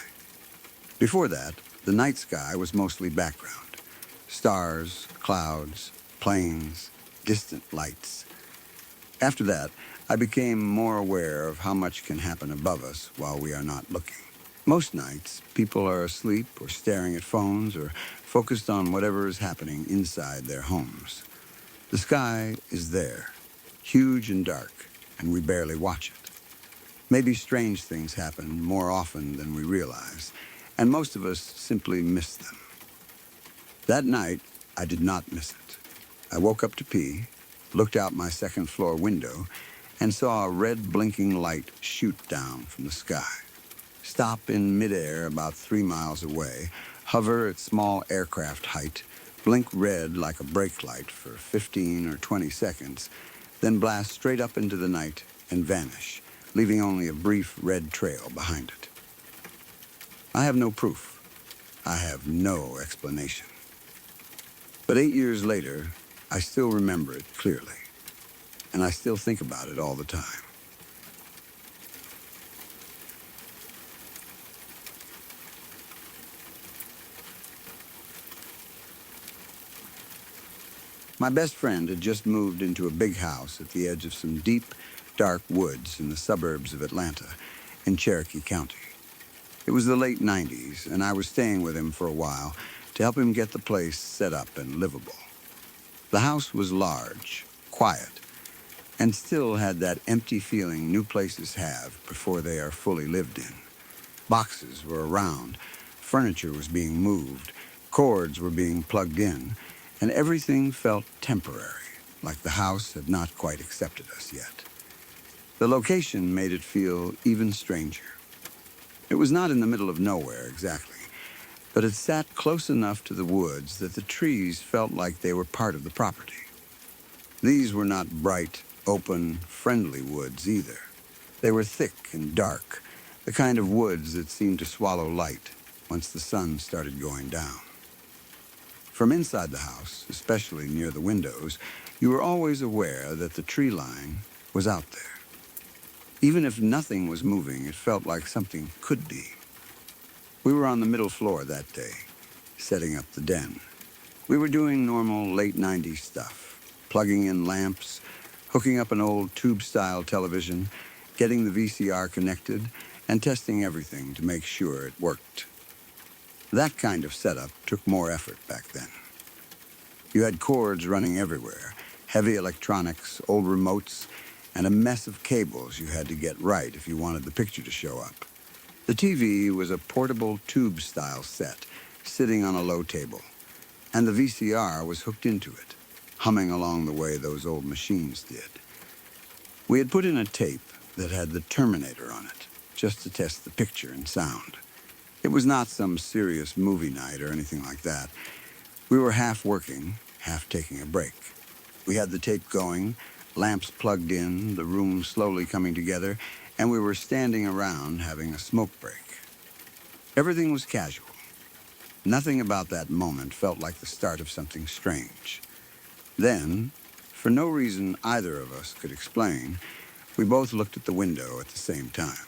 [SPEAKER 2] Before that, the night sky was mostly background. Stars, clouds, planes, distant lights. After that, I became more aware of how much can happen above us while we are not looking. Most nights, people are asleep or staring at phones or focused on whatever is happening inside their homes. The sky is there, huge and dark, and we barely watch it. Maybe strange things happen more often than we realize, and most of us simply miss them. That night, I did not miss it. I woke up to pee, looked out my second-floor window, and saw a red blinking light shoot down from the sky, stop in midair about 3 miles away, hover at small aircraft height, blink red like a brake light for 15 or 20 seconds, then blast straight up into the night and vanish, leaving only a brief red trail behind it. I have no proof. I have no explanation. But 8 years later, I still remember it clearly, and I still think about it all the time. My best friend had just moved into a big house at the edge of some deep, dark woods in the suburbs of Atlanta in Cherokee County. It was the late 90s, and I was staying with him for a while to help him get the place set up and livable. The house was large, quiet, and still had that empty feeling new places have before they are fully lived in. Boxes were around, furniture was being moved, cords were being plugged in, and everything felt temporary, like the house had not quite accepted us yet. The location made it feel even stranger. It was not in the middle of nowhere exactly, but it sat close enough to the woods that the trees felt like they were part of the property. These were not bright, open, friendly woods either. They were thick and dark, the kind of woods that seemed to swallow light once the sun started going down. From inside the house, especially near the windows, you were always aware that the tree line was out there. Even if nothing was moving, it felt like something could be. We were on the middle floor that day, setting up the den. We were doing normal late 90s stuff, plugging in lamps, hooking up an old tube-style television, getting the VCR connected, and testing everything to make sure it worked. That kind of setup took more effort back then. You had cords running everywhere, heavy electronics, old remotes, and a mess of cables you had to get right if you wanted the picture to show up. The TV was a portable tube-style set sitting on a low table, and the VCR was hooked into it, humming along the way those old machines did. We had put in a tape that had the Terminator on it, just to test the picture and sound. It was not some serious movie night or anything like that. We were half working, half taking a break. We had the tape going, lamps plugged in, the room slowly coming together, and we were standing around having a smoke break. Everything was casual. Nothing about that moment felt like the start of something strange. Then, for no reason either of us could explain, we both looked at the window at the same time.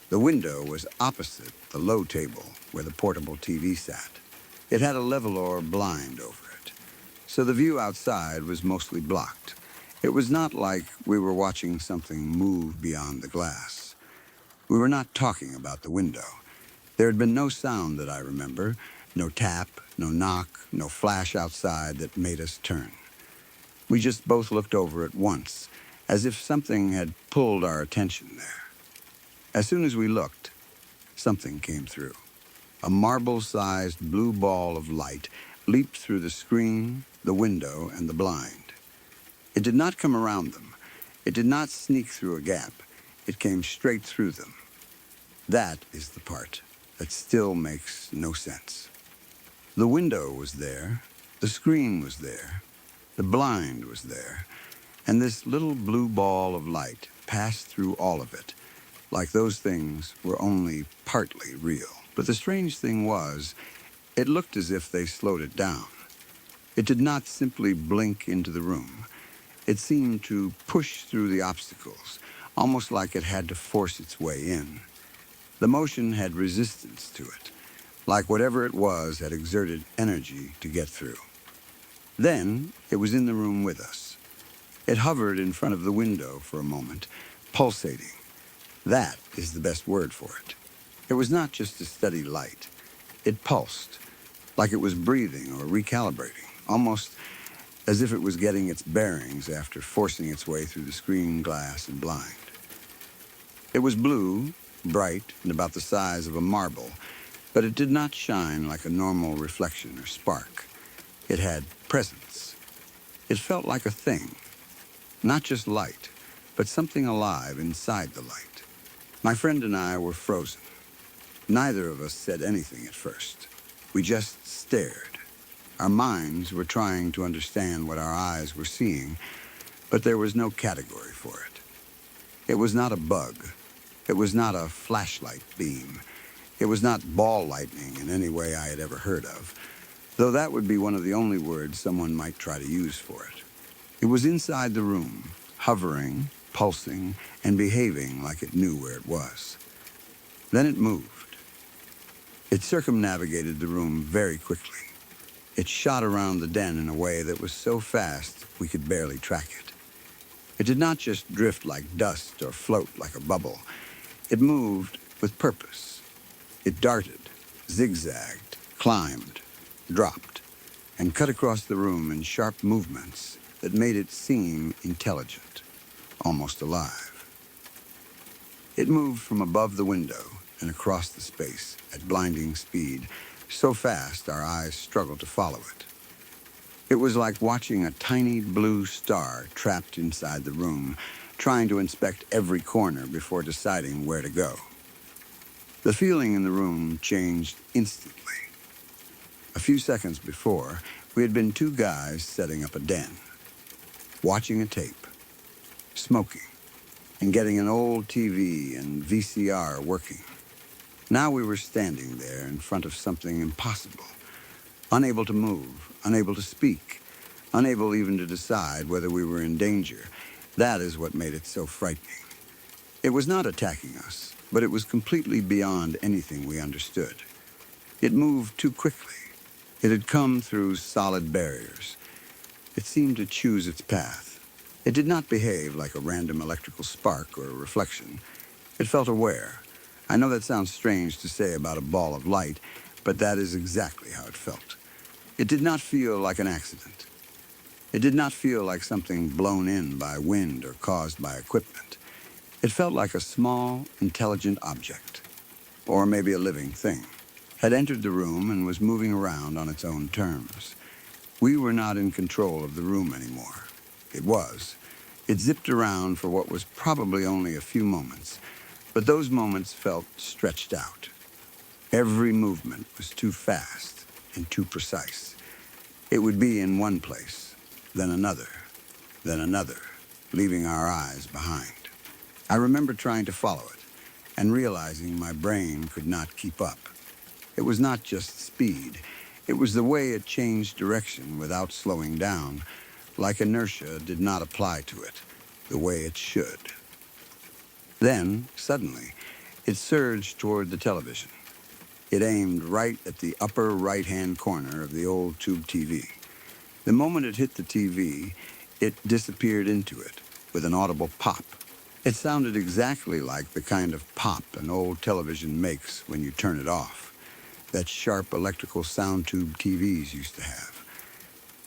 [SPEAKER 2] The window was opposite the low table where the portable TV sat. It had a levelor blind over it, so the view outside was mostly blocked. It was not like we were watching something move beyond the glass. We were not talking about the window. There had been no sound that I remember, no tap, no knock, no flash outside that made us turn. We just both looked over at once, as if something had pulled our attention there. As soon as we looked, something came through. A marble-sized blue ball of light leaped through the screen, the window, and the blind. It did not come around them. It did not sneak through a gap. It came straight through them. That is the part that still makes no sense. The window was there, the screen was there, the blind was there, and this little blue ball of light passed through all of it, like those things were only partly real. But the strange thing was, it looked as if they slowed it down. It did not simply blink into the room. It seemed to push through the obstacles, almost like it had to force its way in. The motion had resistance to it, like whatever it was had exerted energy to get through. Then it was in the room with us. It hovered in front of the window for a moment, pulsating. That is the best word for it. It was not just a steady light. It pulsed, like it was breathing or recalibrating, almost as if it was getting its bearings after forcing its way through the screen glass and blind. It was blue, bright, and about the size of a marble, but it did not shine like a normal reflection or spark. It had presence. It felt like a thing, not just light, but something alive inside the light. My friend and I were frozen. Neither of us said anything at first. We just stared. Our minds were trying to understand what our eyes were seeing, but there was no category for it. It was not a bug. It was not a flashlight beam. It was not ball lightning in any way I had ever heard of, though that would be one of the only words someone might try to use for it. It was inside the room, hovering, pulsing, and behaving like it knew where it was. Then it moved. It circumnavigated the room very quickly. It shot around the den in a way that was so fast we could barely track it. It did not just drift like dust or float like a bubble. It moved with purpose. It darted, zigzagged, climbed, dropped, and cut across the room in sharp movements that made it seem intelligent, almost alive. It moved from above the window and across the space at blinding speed, so fast our eyes struggled to follow it. It was like watching a tiny blue star trapped inside the room, trying to inspect every corner before deciding where to go. The feeling in the room changed instantly. A few seconds before, we had been two guys setting up a den, watching a tape, smoking, and getting an old TV and VCR working. Now we were standing there in front of something impossible, unable to move, unable to speak, unable even to decide whether we were in danger. That is what made it so frightening. It was not attacking us, but it was completely beyond anything we understood. It moved too quickly. It had come through solid barriers. It seemed to choose its path. It did not behave like a random electrical spark or a reflection. It felt aware. I know that sounds strange to say about a ball of light, but that is exactly how it felt. It did not feel like an accident. It did not feel like something blown in by wind or caused by equipment. It felt like a small, intelligent object, or maybe a living thing, had entered the room and was moving around on its own terms. We were not in control of the room anymore. It was. It zipped around for what was probably only a few moments, but those moments felt stretched out. Every movement was too fast and too precise. It would be in one place, then another, leaving our eyes behind. I remember trying to follow it and realizing my brain could not keep up. It was not just speed. It was the way it changed direction without slowing down, like inertia did not apply to it, the way it should. Then, suddenly, it surged toward the television. It aimed right at the upper right-hand corner of the old tube TV. The moment it hit the TV, it disappeared into it with an audible pop. It sounded exactly like the kind of pop an old television makes when you turn it off, that sharp electrical sound tube TVs used to have.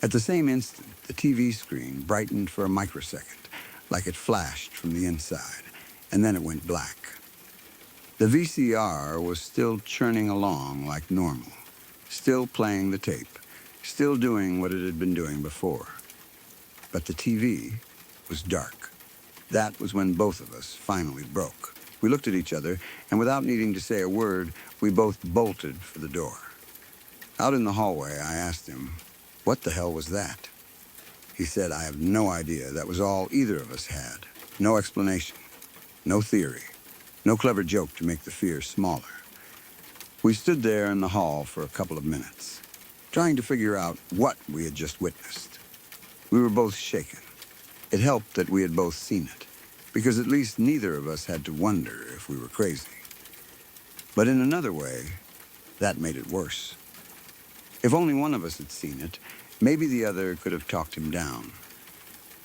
[SPEAKER 2] At the same instant, the TV screen brightened for a microsecond, like it flashed from the inside, and then it went black. The VCR was still churning along like normal, still playing the tape, still doing what it had been doing before. But the TV was dark. That was when both of us finally broke. We looked at each other, and without needing to say a word, we both bolted for the door. Out in the hallway, I asked him, "What the hell was that?" He said, "I have no idea. That was all either of us had. No explanation, no theory, no clever joke to make the fear smaller." We stood there in the hall for a couple of minutes, trying to figure out what we had just witnessed. We were both shaken. It helped that we had both seen it, because at least neither of us had to wonder if we were crazy. But in another way, that made it worse. If only one of us had seen it, maybe the other could have talked him down.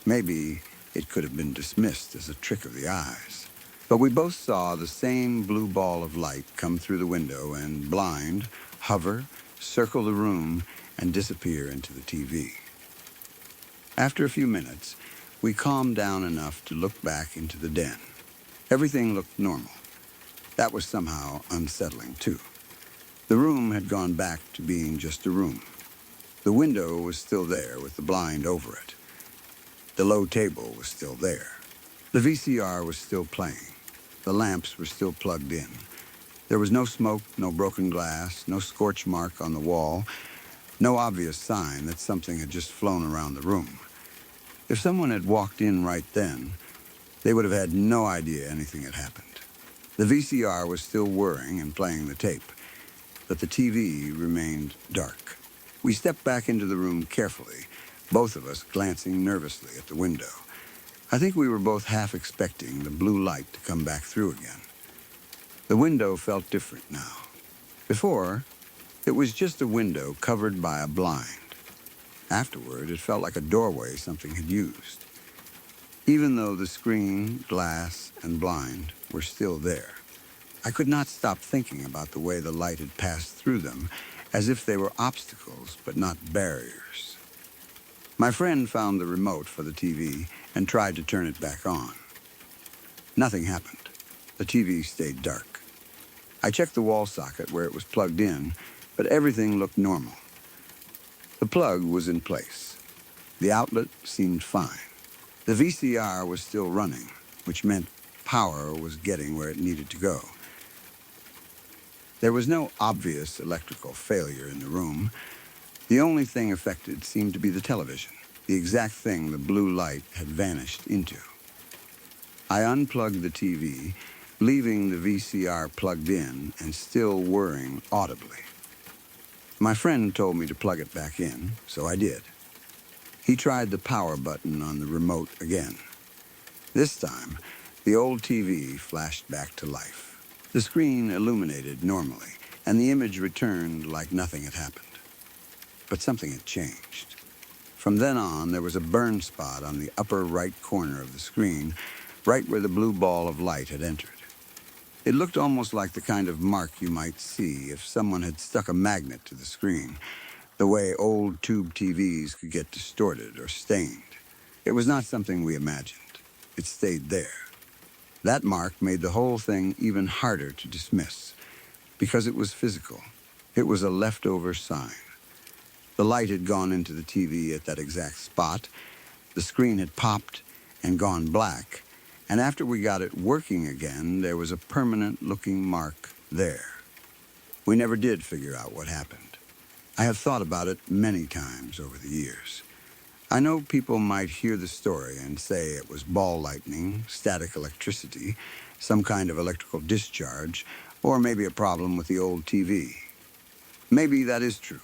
[SPEAKER 2] Maybe it could have been dismissed as a trick of the eyes. But we both saw the same blue ball of light come through the window and, blind, hover, circle the room, and disappear into the TV. After a few minutes, we calmed down enough to look back into the den. Everything looked normal. That was somehow unsettling, too. The room had gone back to being just a room. The window was still there with the blind over it. The low table was still there. The VCR was still playing. The lamps were still plugged in. There was no smoke, no broken glass, no scorch mark on the wall, no obvious sign that something had just flown around the room. If someone had walked in right then, they would have had no idea anything had happened. The VCR was still whirring and playing the tape, but the TV remained dark. We stepped back into the room carefully, both of us glancing nervously at the window. I think we were both half expecting the blue light to come back through again. The window felt different now. Before, it was just a window covered by a blind. Afterward, it felt like a doorway something had used. Even though the screen, glass, and blind were still there, I could not stop thinking about the way the light had passed through them, as if they were obstacles but not barriers. My friend found the remote for the TV and tried to turn it back on. Nothing happened. The TV stayed dark. I checked the wall socket where it was plugged in, but everything looked normal. The plug was in place. The outlet seemed fine. The VCR was still running, which meant power was getting where it needed to go. There was no obvious electrical failure in the room. The only thing affected seemed to be the television, the exact thing the blue light had vanished into. I unplugged the TV, leaving the VCR plugged in and still whirring audibly. My friend told me to plug it back in, so I did. He tried the power button on the remote again. This time, the old TV flashed back to life. The screen illuminated normally, and the image returned like nothing had happened. But something had changed. From then on, there was a burn spot on the upper right corner of the screen, right where the blue ball of light had entered. It looked almost like the kind of mark you might see if someone had stuck a magnet to the screen, the way old tube TVs could get distorted or stained. It was not something we imagined. It stayed there. That mark made the whole thing even harder to dismiss, because it was physical. It was a leftover sign. The light had gone into the TV at that exact spot, the screen had popped and gone black, and after we got it working again, there was a permanent-looking mark there. We never did figure out what happened. I have thought about it many times over the years. I know people might hear the story and say it was ball lightning, static electricity, some kind of electrical discharge, or maybe a problem with the old TV. Maybe that is true.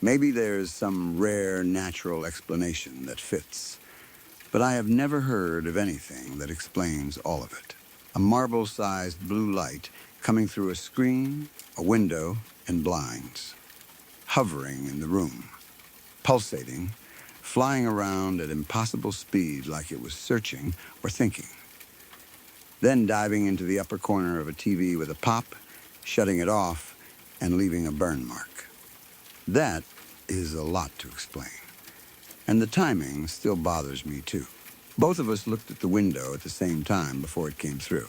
[SPEAKER 2] Maybe there's some rare natural explanation that fits. But I have never heard of anything that explains all of it. A marble-sized blue light coming through a screen, a window, and blinds. Hovering in the room. Pulsating, flying around at impossible speed like it was searching or thinking. Then diving into the upper corner of a TV with a pop, shutting it off, and leaving a burn mark. That is a lot to explain. And the timing still bothers me, too. Both of us looked at the window at the same time before it came through.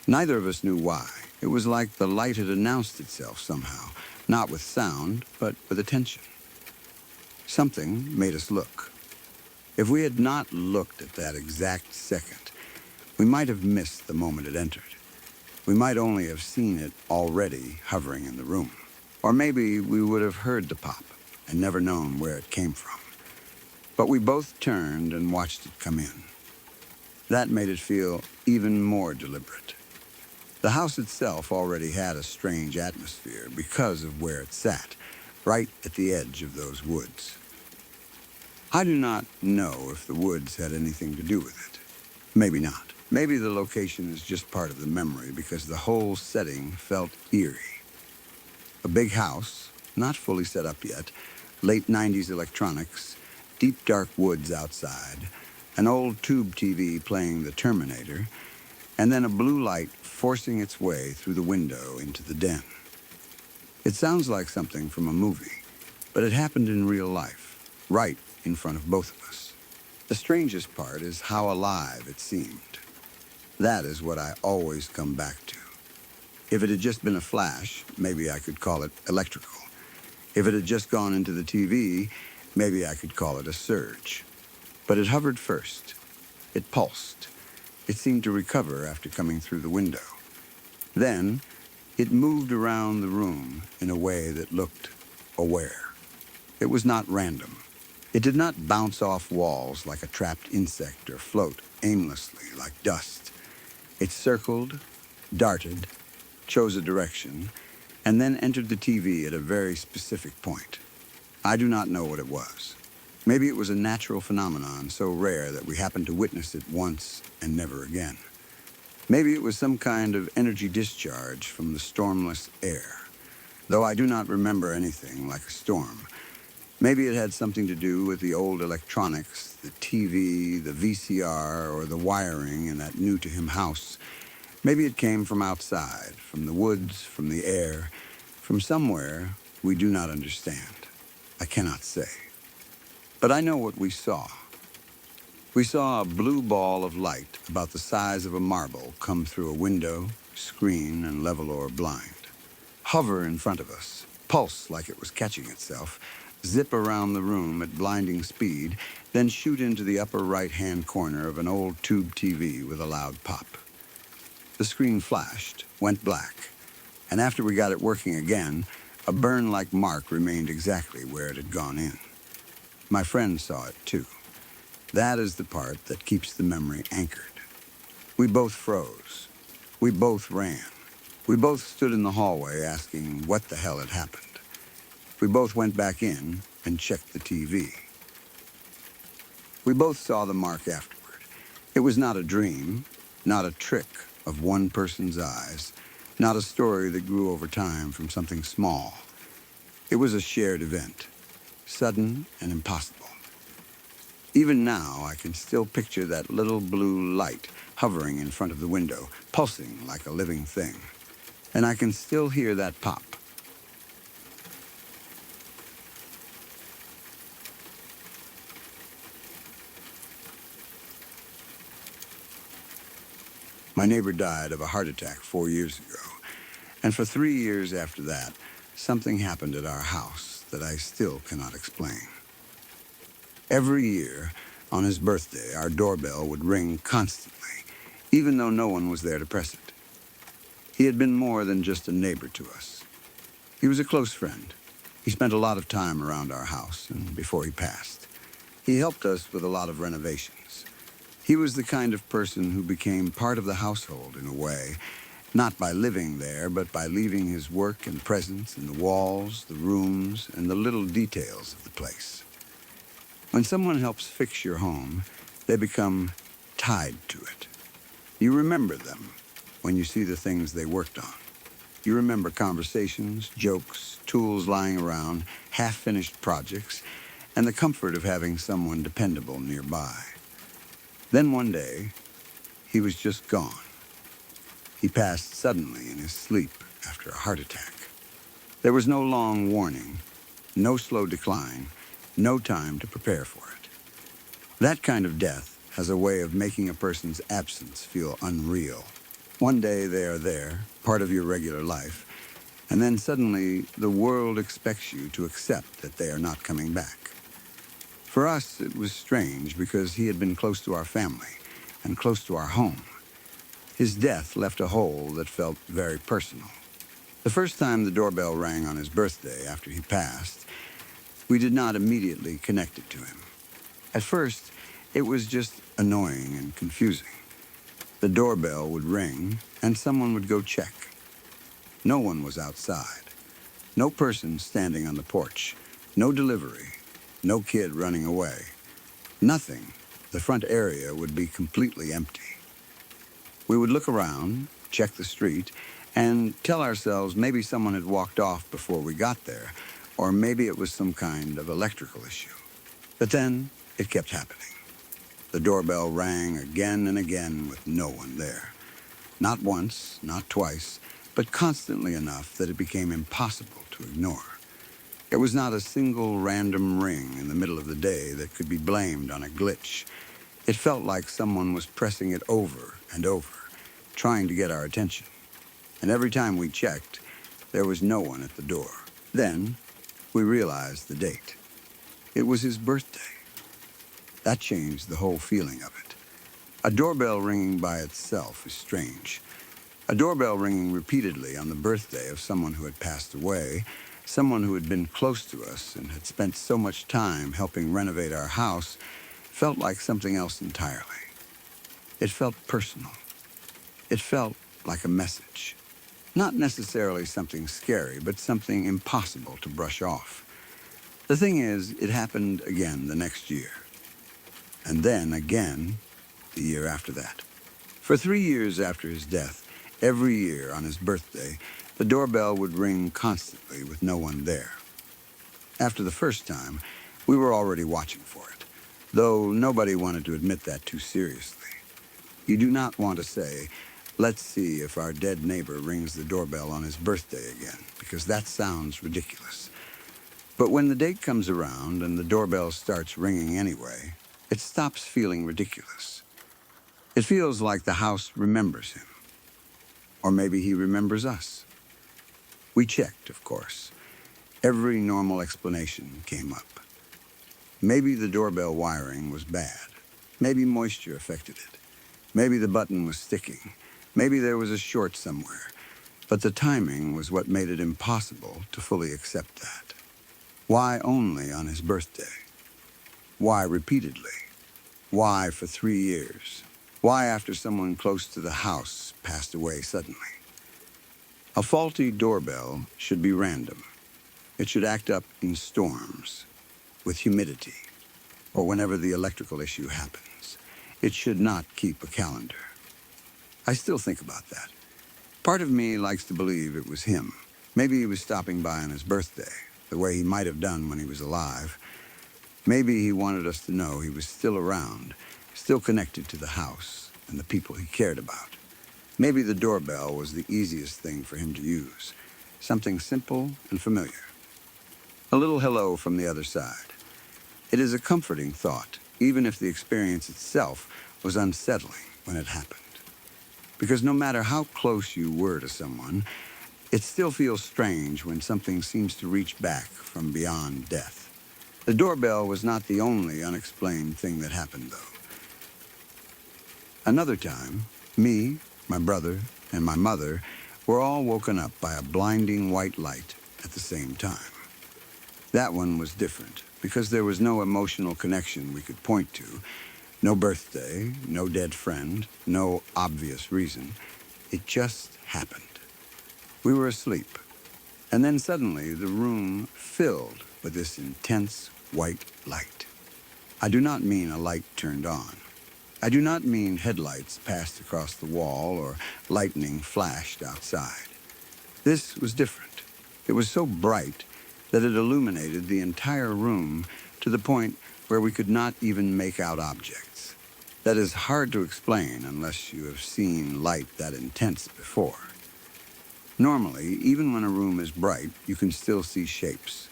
[SPEAKER 2] Neither of us knew why. It was like the light had announced itself somehow, not with sound, but with attention. Something made us look. If we had not looked at that exact second, we might have missed the moment it entered. We might only have seen it already hovering in the room. Or maybe we would have heard the pop and never known where it came from. But we both turned and watched it come in. That made it feel even more deliberate. The house itself already had a strange atmosphere because of where it sat, right at the edge of those woods. I do not know if the woods had anything to do with it. Maybe not. Maybe the location is just part of the memory because the whole setting felt eerie. A big house, not fully set up yet, late 90s electronics, deep dark woods outside, an old tube TV playing The Terminator, and then a blue light forcing its way through the window into the den. It sounds like something from a movie, but it happened in real life, right in front of both of us. The strangest part is how alive it seemed. That is what I always come back to. If it had just been a flash, maybe I could call it electrical. If it had just gone into the TV, maybe I could call it a surge. But it hovered first. It pulsed. It seemed to recover after coming through the window. Then, it moved around the room in a way that looked aware. It was not random. It did not bounce off walls like a trapped insect or float aimlessly like dust. It circled, darted, chose a direction, and then entered the TV at a very specific point. I do not know what it was. Maybe it was a natural phenomenon so rare that we happened to witness it once and never again. Maybe it was some kind of energy discharge from the stormless air. Though I do not remember anything like a storm. Maybe it had something to do with the old electronics, the TV, the VCR, or the wiring in that new-to-him house. Maybe it came from outside, from the woods, from the air, from somewhere we do not understand. I cannot say. But I know what we saw. We saw a blue ball of light about the size of a marble come through a window, screen, and level or blind. Hover in front of us, pulse like it was catching itself, zip around the room at blinding speed, then shoot into the upper right-hand corner of an old tube TV with a loud pop. The screen flashed, went black, and after we got it working again, a burn-like mark remained exactly where it had gone in. My friend saw it too. That is the part that keeps the memory anchored. We both froze. We both ran. We both stood in the hallway asking what the hell had happened. We both went back in and checked the TV. We both saw the mark afterward. It was not a dream, not a trick of one person's eyes, not a story that grew over time from something small. It was a shared event, sudden and impossible. Even now, I can still picture that little blue light hovering in front of the window, pulsing like a living thing. And I can still hear that pop. My neighbor died of a heart attack 4 years ago. And for 3 years after that, something happened at our house that I still cannot explain. Every year, on his birthday, our doorbell would ring constantly, even though no one was there to press it. He had been more than just a neighbor to us. He was a close friend. He spent a lot of time around our house, and before he passed, he helped us with a lot of renovations. He was the kind of person who became part of the household in a way, not by living there, but by leaving his work and presence in the walls, the rooms, and the little details of the place. When someone helps fix your home, they become tied to it. You remember them when you see the things they worked on. You remember conversations, jokes, tools lying around, half-finished projects, and the comfort of having someone dependable nearby. Then one day, he was just gone. He passed suddenly in his sleep after a heart attack. There was no long warning, no slow decline, no time to prepare for it. That kind of death has a way of making a person's absence feel unreal. One day they are there, part of your regular life, and then suddenly the world expects you to accept that they are not coming back. For us, it was strange because he had been close to our family and close to our home. His death left a hole that felt very personal. The first time the doorbell rang on his birthday after he passed, we did not immediately connect it to him. At first, it was just annoying and confusing. The doorbell would ring, and someone would go check. No one was outside. No person standing on the porch. No delivery. No kid running away. Nothing. The front area would be completely empty. We would look around, check the street, and tell ourselves maybe someone had walked off before we got there, or maybe it was some kind of electrical issue. But then it kept happening. The doorbell rang again and again with no one there. Not once, not twice, but constantly enough that it became impossible to ignore. There was not a single random ring in the middle of the day that could be blamed on a glitch. It felt like someone was pressing it over and over, trying to get our attention. And every time we checked, there was no one at the door. Then, we realized the date. It was his birthday. That changed the whole feeling of it. A doorbell ringing by itself is strange. A doorbell ringing repeatedly on the birthday of someone who had passed away, someone who had been close to us and had spent so much time helping renovate our house, felt like something else entirely. It felt personal. It felt like a message. Not necessarily something scary, but something impossible to brush off. The thing is, it happened again the next year. And then again the year after that. For 3 years after his death, every year on his birthday, the doorbell would ring constantly with no one there. After the first time, we were already watching for it, though nobody wanted to admit that too seriously. You do not want to say, let's see if our dead neighbor rings the doorbell on his birthday again, because that sounds ridiculous. But when the date comes around and the doorbell starts ringing anyway, it stops feeling ridiculous. It feels like the house remembers him. Or maybe he remembers us. We checked, of course. Every normal explanation came up. Maybe the doorbell wiring was bad. Maybe moisture affected it. Maybe the button was sticking. Maybe there was a short somewhere. But the timing was what made it impossible to fully accept that. Why only on his birthday? Why repeatedly? Why for 3 years? Why after someone close to the house passed away suddenly? A faulty doorbell should be random. It should act up in storms, with humidity, or whenever the electrical issue happens. It should not keep a calendar. I still think about that. Part of me likes to believe it was him. Maybe he was stopping by on his birthday, the way he might have done when he was alive. Maybe he wanted us to know he was still around, still connected to the house and the people he cared about. Maybe the doorbell was the easiest thing for him to use, something simple and familiar. A little hello from the other side. It is a comforting thought, even if the experience itself was unsettling when it happened. Because no matter how close you were to someone, it still feels strange when something seems to reach back from beyond death. The doorbell was not the only unexplained thing that happened, though. Another time, me, my brother, and my mother were all woken up by a blinding white light at the same time. That one was different, because there was no emotional connection we could point to, no birthday, no dead friend, no obvious reason. It just happened. We were asleep, and then suddenly the room filled with this intense white light. I do not mean a light turned on. I do not mean headlights passed across the wall or lightning flashed outside. This was different. It was so bright that it illuminated the entire room to the point where we could not even make out objects. That is hard to explain unless you have seen light that intense before. Normally, even when a room is bright, you can still see shapes.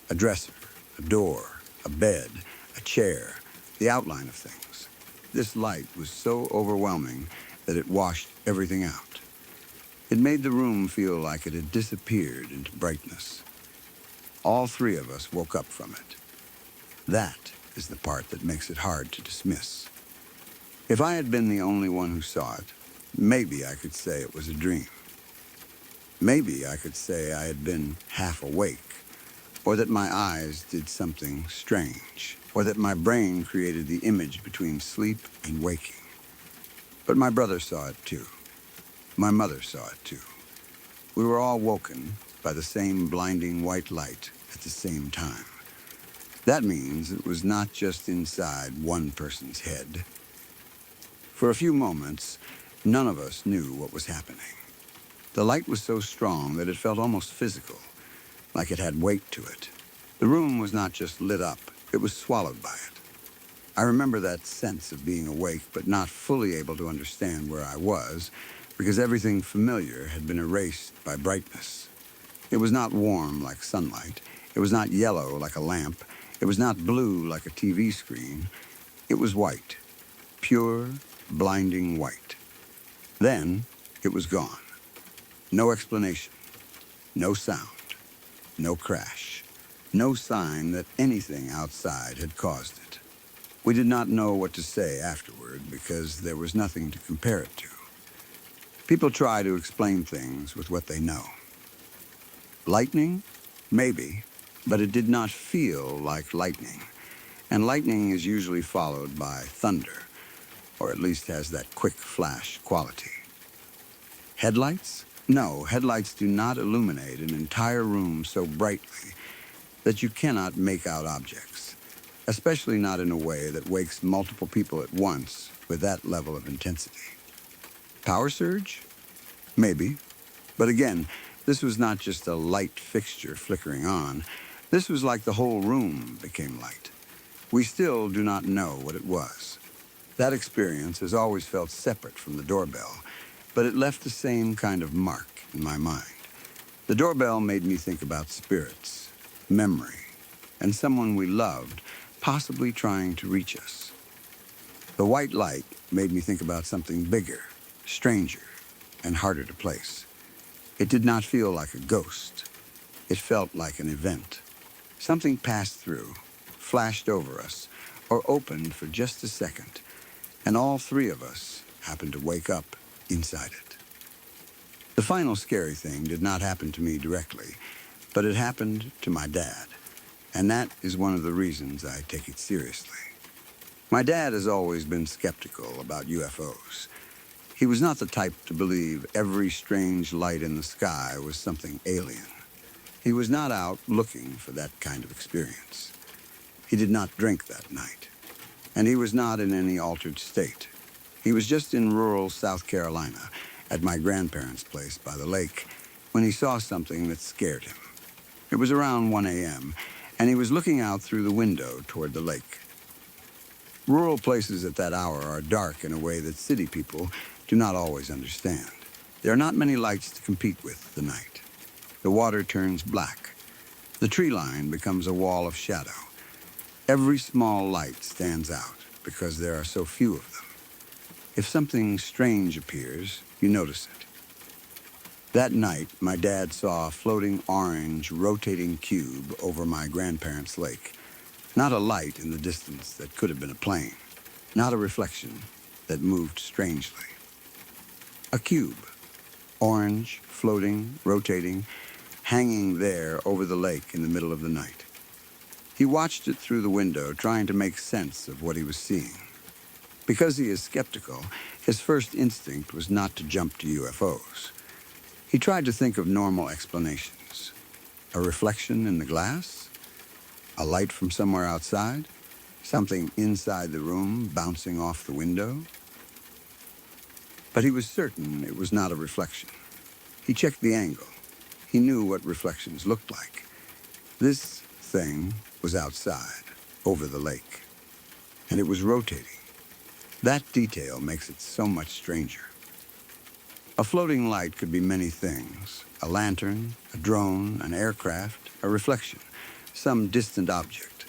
[SPEAKER 2] A dresser, a door, a bed, a chair, the outline of things. This light was so overwhelming that it washed everything out. It made the room feel like it had disappeared into brightness. All 3 of us woke up from it. That is the part that makes it hard to dismiss. If I had been the only one who saw it, maybe I could say it was a dream. Maybe I could say I had been half awake, or that my eyes did something strange, or that my brain created the image between sleep and waking. But my brother saw it too. My mother saw it too. We were all woken by the same blinding white light at the same time. That means it was not just inside one person's head. For a few moments, none of us knew what was happening. The light was so strong that it felt almost physical, like it had weight to it. The room was not just lit up, it was swallowed by it. I remember that sense of being awake but not fully able to understand where I was, because everything familiar had been erased by brightness. It was not warm like sunlight. It was not yellow like a lamp. It was not blue like a TV screen. It was white, pure, blinding white. Then it was gone. No explanation, no sound, no crash, no sign that anything outside had caused it. We did not know what to say afterward because there was nothing to compare it to. People try to explain things with what they know. Lightning? Maybe, but it did not feel like lightning. And lightning is usually followed by thunder, or at least has that quick flash quality. Headlights? No, headlights do not illuminate an entire room so brightly that you cannot make out objects, especially not in a way that wakes multiple people at once with that level of intensity. Power surge? Maybe. But again, this was not just a light fixture flickering on. This was like the whole room became light. We still do not know what it was. That experience has always felt separate from the doorbell, but it left the same kind of mark in my mind. The doorbell made me think about spirits, memory, and someone we loved possibly trying to reach us. The white light made me think about something bigger, stranger, and harder to place. It did not feel like a ghost. It felt like an event. Something passed through, flashed over us, or opened for just a second, and all three of us happened to wake up inside it. The final scary thing did not happen to me directly, but it happened to my dad, and that is one of the reasons I take it seriously. My dad has always been skeptical about UFOs. He was not the type to believe every strange light in the sky was something alien. He was not out looking for that kind of experience. He did not drink that night, and he was not in any altered state. He was just in rural South Carolina at my grandparents' place by the lake when he saw something that scared him. It was around 1 a.m., and he was looking out through the window toward the lake. Rural places at that hour are dark in a way that city people do not always understand. There are not many lights to compete with the night. The water turns black. The tree line becomes a wall of shadow. Every small light stands out because there are so few of them. If something strange appears, you notice it. That night, my dad saw a floating orange, rotating cube over my grandparents' lake. Not a light in the distance that could have been a plane. Not a reflection that moved strangely. A cube. Orange, floating, rotating, hanging there over the lake in the middle of the night. He watched it through the window, trying to make sense of what he was seeing. Because he is skeptical, his first instinct was not to jump to UFOs. He tried to think of normal explanations. A reflection in the glass? A light from somewhere outside? Something inside the room bouncing off the window? But he was certain it was not a reflection. He checked the angle. He knew what reflections looked like. This thing was outside, over the lake, and it was rotating. That detail makes it so much stranger. A floating light could be many things: a lantern, a drone, an aircraft, a reflection, some distant object.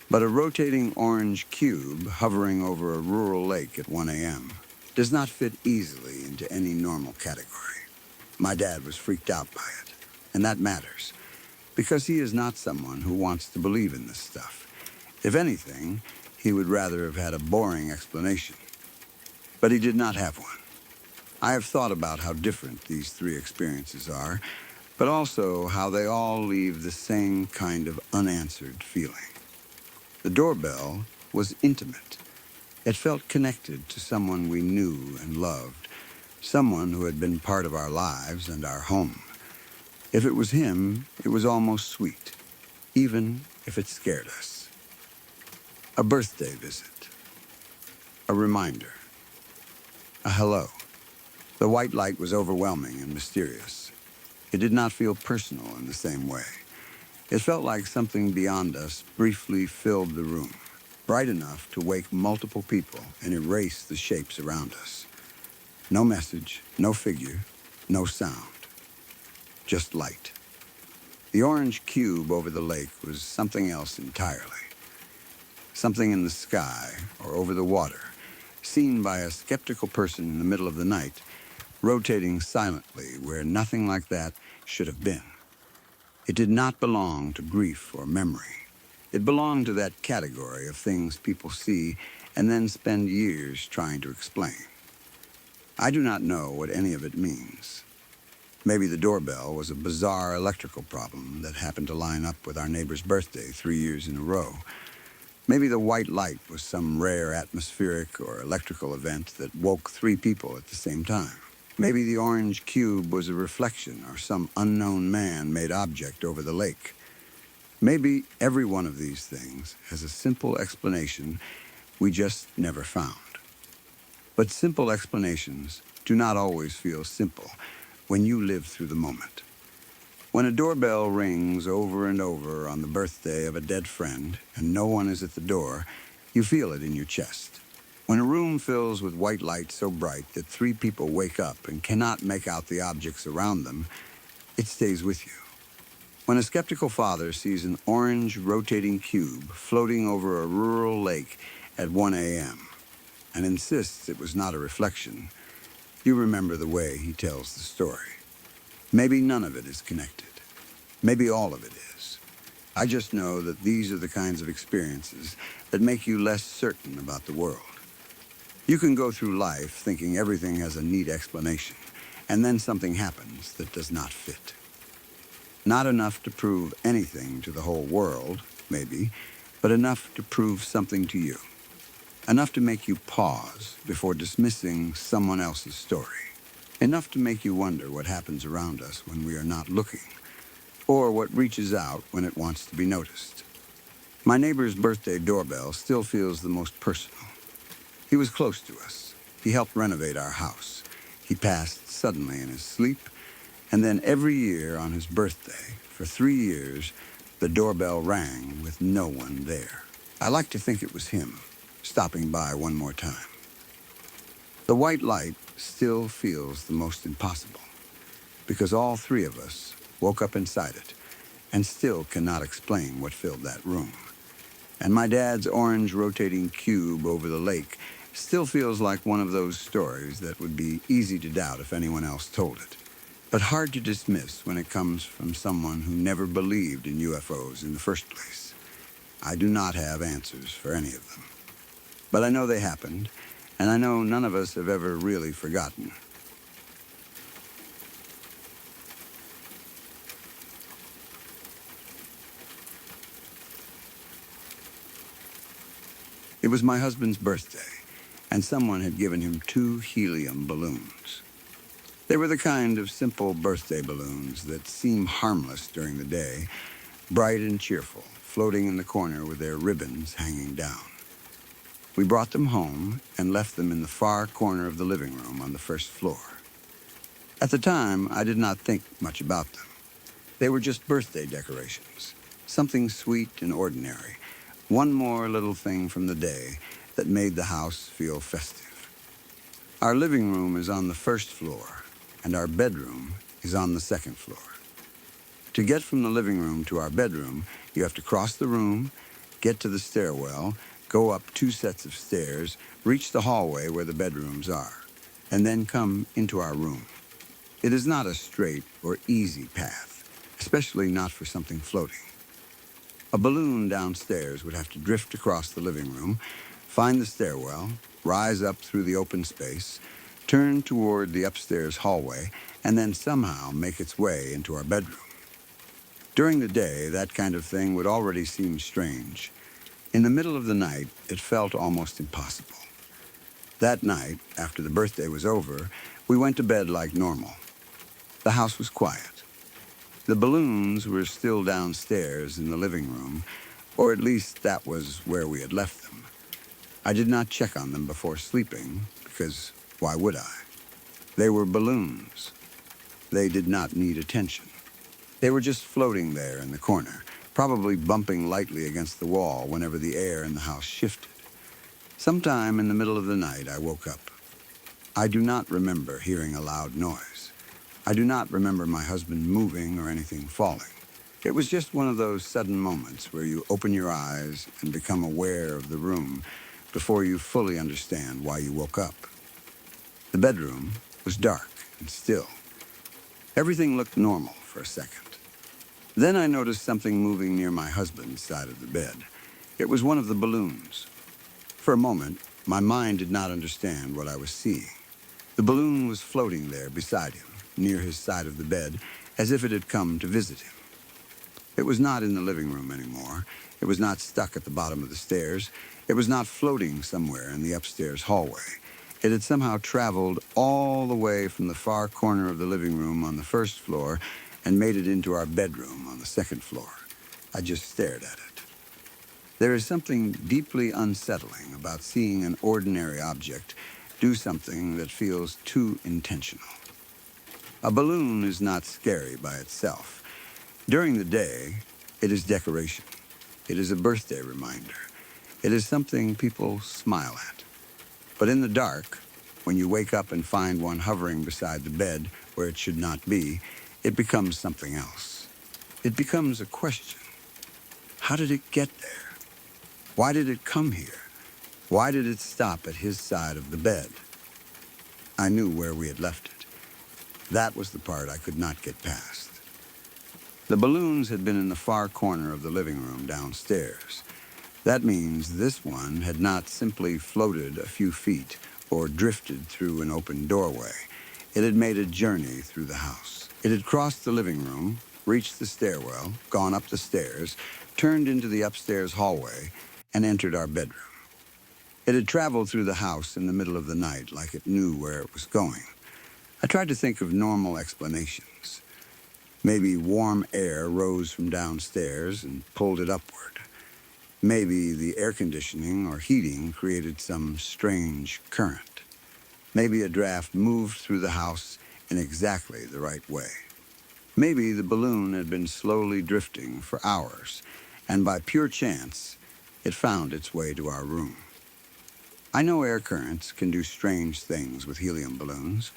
[SPEAKER 2] But a rotating orange cube hovering over a rural lake at 1 a.m. does not fit easily into any normal category. My dad was freaked out by it, and that matters, because he is not someone who wants to believe in this stuff. If anything, he would rather have had a boring explanation. But he did not have one. I have thought about how different these three experiences are, but also how they all leave the same kind of unanswered feeling. The doorbell was intimate. It felt connected to someone we knew and loved, someone who had been part of our lives and our home. If it was him, it was almost sweet, even if it scared us. A birthday visit. A reminder. A hello. The white light was overwhelming and mysterious. It did not feel personal in the same way. It felt like something beyond us briefly filled the room, bright enough to wake multiple people and erase the shapes around us. No message, no figure, no sound. Just light. The orange cube over the lake was something else entirely. Something in the sky or over the water, seen by a skeptical person in the middle of the night, rotating silently where nothing like that should have been. It did not belong to grief or memory. It belonged to that category of things people see and then spend years trying to explain. I do not know what any of it means. Maybe the doorbell was a bizarre electrical problem that happened to line up with our neighbor's birthday 3 years in a row. Maybe the white light was some rare atmospheric or electrical event that woke 3 people at the same time. Maybe the orange cube was a reflection or some unknown man-made object over the lake. Maybe every one of these things has a simple explanation we just never found. But simple explanations do not always feel simple when you live through the moment. When a doorbell rings over and over on the birthday of a dead friend and no one is at the door, you feel it in your chest. When a room fills with white light so bright that 3 people wake up and cannot make out the objects around them, it stays with you. When a skeptical father sees an orange rotating cube floating over a rural lake at 1 a.m. and insists it was not a reflection, you remember the way he tells the story. Maybe none of it is connected. Maybe all of it is. I just know that these are the kinds of experiences that make you less certain about the world. You can go through life thinking everything has a neat explanation, and then something happens that does not fit. Not enough to prove anything to the whole world, maybe, but enough to prove something to you. Enough to make you pause before dismissing someone else's story. Enough to make you wonder what happens around us when we are not looking, or what reaches out when it wants to be noticed. My neighbor's birthday doorbell still feels the most personal. He was close to us. He helped renovate our house. He passed suddenly in his sleep, and then every year on his birthday, for 3 years, the doorbell rang with no one there. I like to think it was him, stopping by one more time. The white light still feels the most impossible, because all 3 of us woke up inside it and still cannot explain what filled that room. And my dad's orange rotating cube over the lake still feels like one of those stories that would be easy to doubt if anyone else told it, but hard to dismiss when it comes from someone who never believed in UFOs in the first place. I do not have answers for any of them, but I know they happened, and I know none of us have ever really forgotten. It was my husband's birthday, and someone had given him 2 helium balloons. They were the kind of simple birthday balloons that seem harmless during the day, bright and cheerful, floating in the corner with their ribbons hanging down. We brought them home and left them in the far corner of the living room on the first floor. At the time, I did not think much about them. They were just birthday decorations, something sweet and ordinary, one more little thing from the day that made the house feel festive. Our living room is on the first floor, and our bedroom is on the second floor. To get from the living room to our bedroom, you have to cross the room, get to the stairwell, go up 2 sets of stairs, reach the hallway where the bedrooms are, and then come into our room. It is not a straight or easy path, especially not for something floating. A balloon downstairs would have to drift across the living room, find the stairwell, rise up through the open space, turn toward the upstairs hallway, and then somehow make its way into our bedroom. During the day, that kind of thing would already seem strange. In the middle of the night, it felt almost impossible. That night, after the birthday was over, we went to bed like normal. The house was quiet. The balloons were still downstairs in the living room, or at least that was where we had left them. I did not check on them before sleeping, because why would I? They were balloons. They did not need attention. They were just floating there in the corner, probably bumping lightly against the wall whenever the air in the house shifted. Sometime in the middle of the night, I woke up. I do not remember hearing a loud noise. I do not remember my husband moving or anything falling. It was just one of those sudden moments where you open your eyes and become aware of the room before you fully understand why you woke up. The bedroom was dark and still. Everything looked normal for a second. Then I noticed something moving near my husband's side of the bed. It was one of the balloons. For a moment, my mind did not understand what I was seeing. The balloon was floating there beside him, near his side of the bed, as if it had come to visit him. It was not in the living room anymore. It was not stuck at the bottom of the stairs. It was not floating somewhere in the upstairs hallway. It had somehow traveled all the way from the far corner of the living room on the first floor and made it into our bedroom on the second floor. I just stared at it. There is something deeply unsettling about seeing an ordinary object do something that feels too intentional. A balloon is not scary by itself. During the day, it is decoration. It is a birthday reminder. It is something people smile at. But in the dark, when you wake up and find one hovering beside the bed where it should not be, it becomes something else. It becomes a question. How did it get there? Why did it come here? Why did it stop at his side of the bed? I knew where we had left it. That was the part I could not get past. The balloons had been in the far corner of the living room downstairs. That means this one had not simply floated a few feet or drifted through an open doorway. It had made a journey through the house. It had crossed the living room, reached the stairwell, gone up the stairs, turned into the upstairs hallway, and entered our bedroom. It had traveled through the house in the middle of the night like it knew where it was going. I tried to think of normal explanations. Maybe warm air rose from downstairs and pulled it upward. Maybe the air conditioning or heating created some strange current. Maybe a draft moved through the house in exactly the right way. Maybe the balloon had been slowly drifting for hours, and by pure chance, it found its way to our room. I know air currents can do strange things with helium balloons.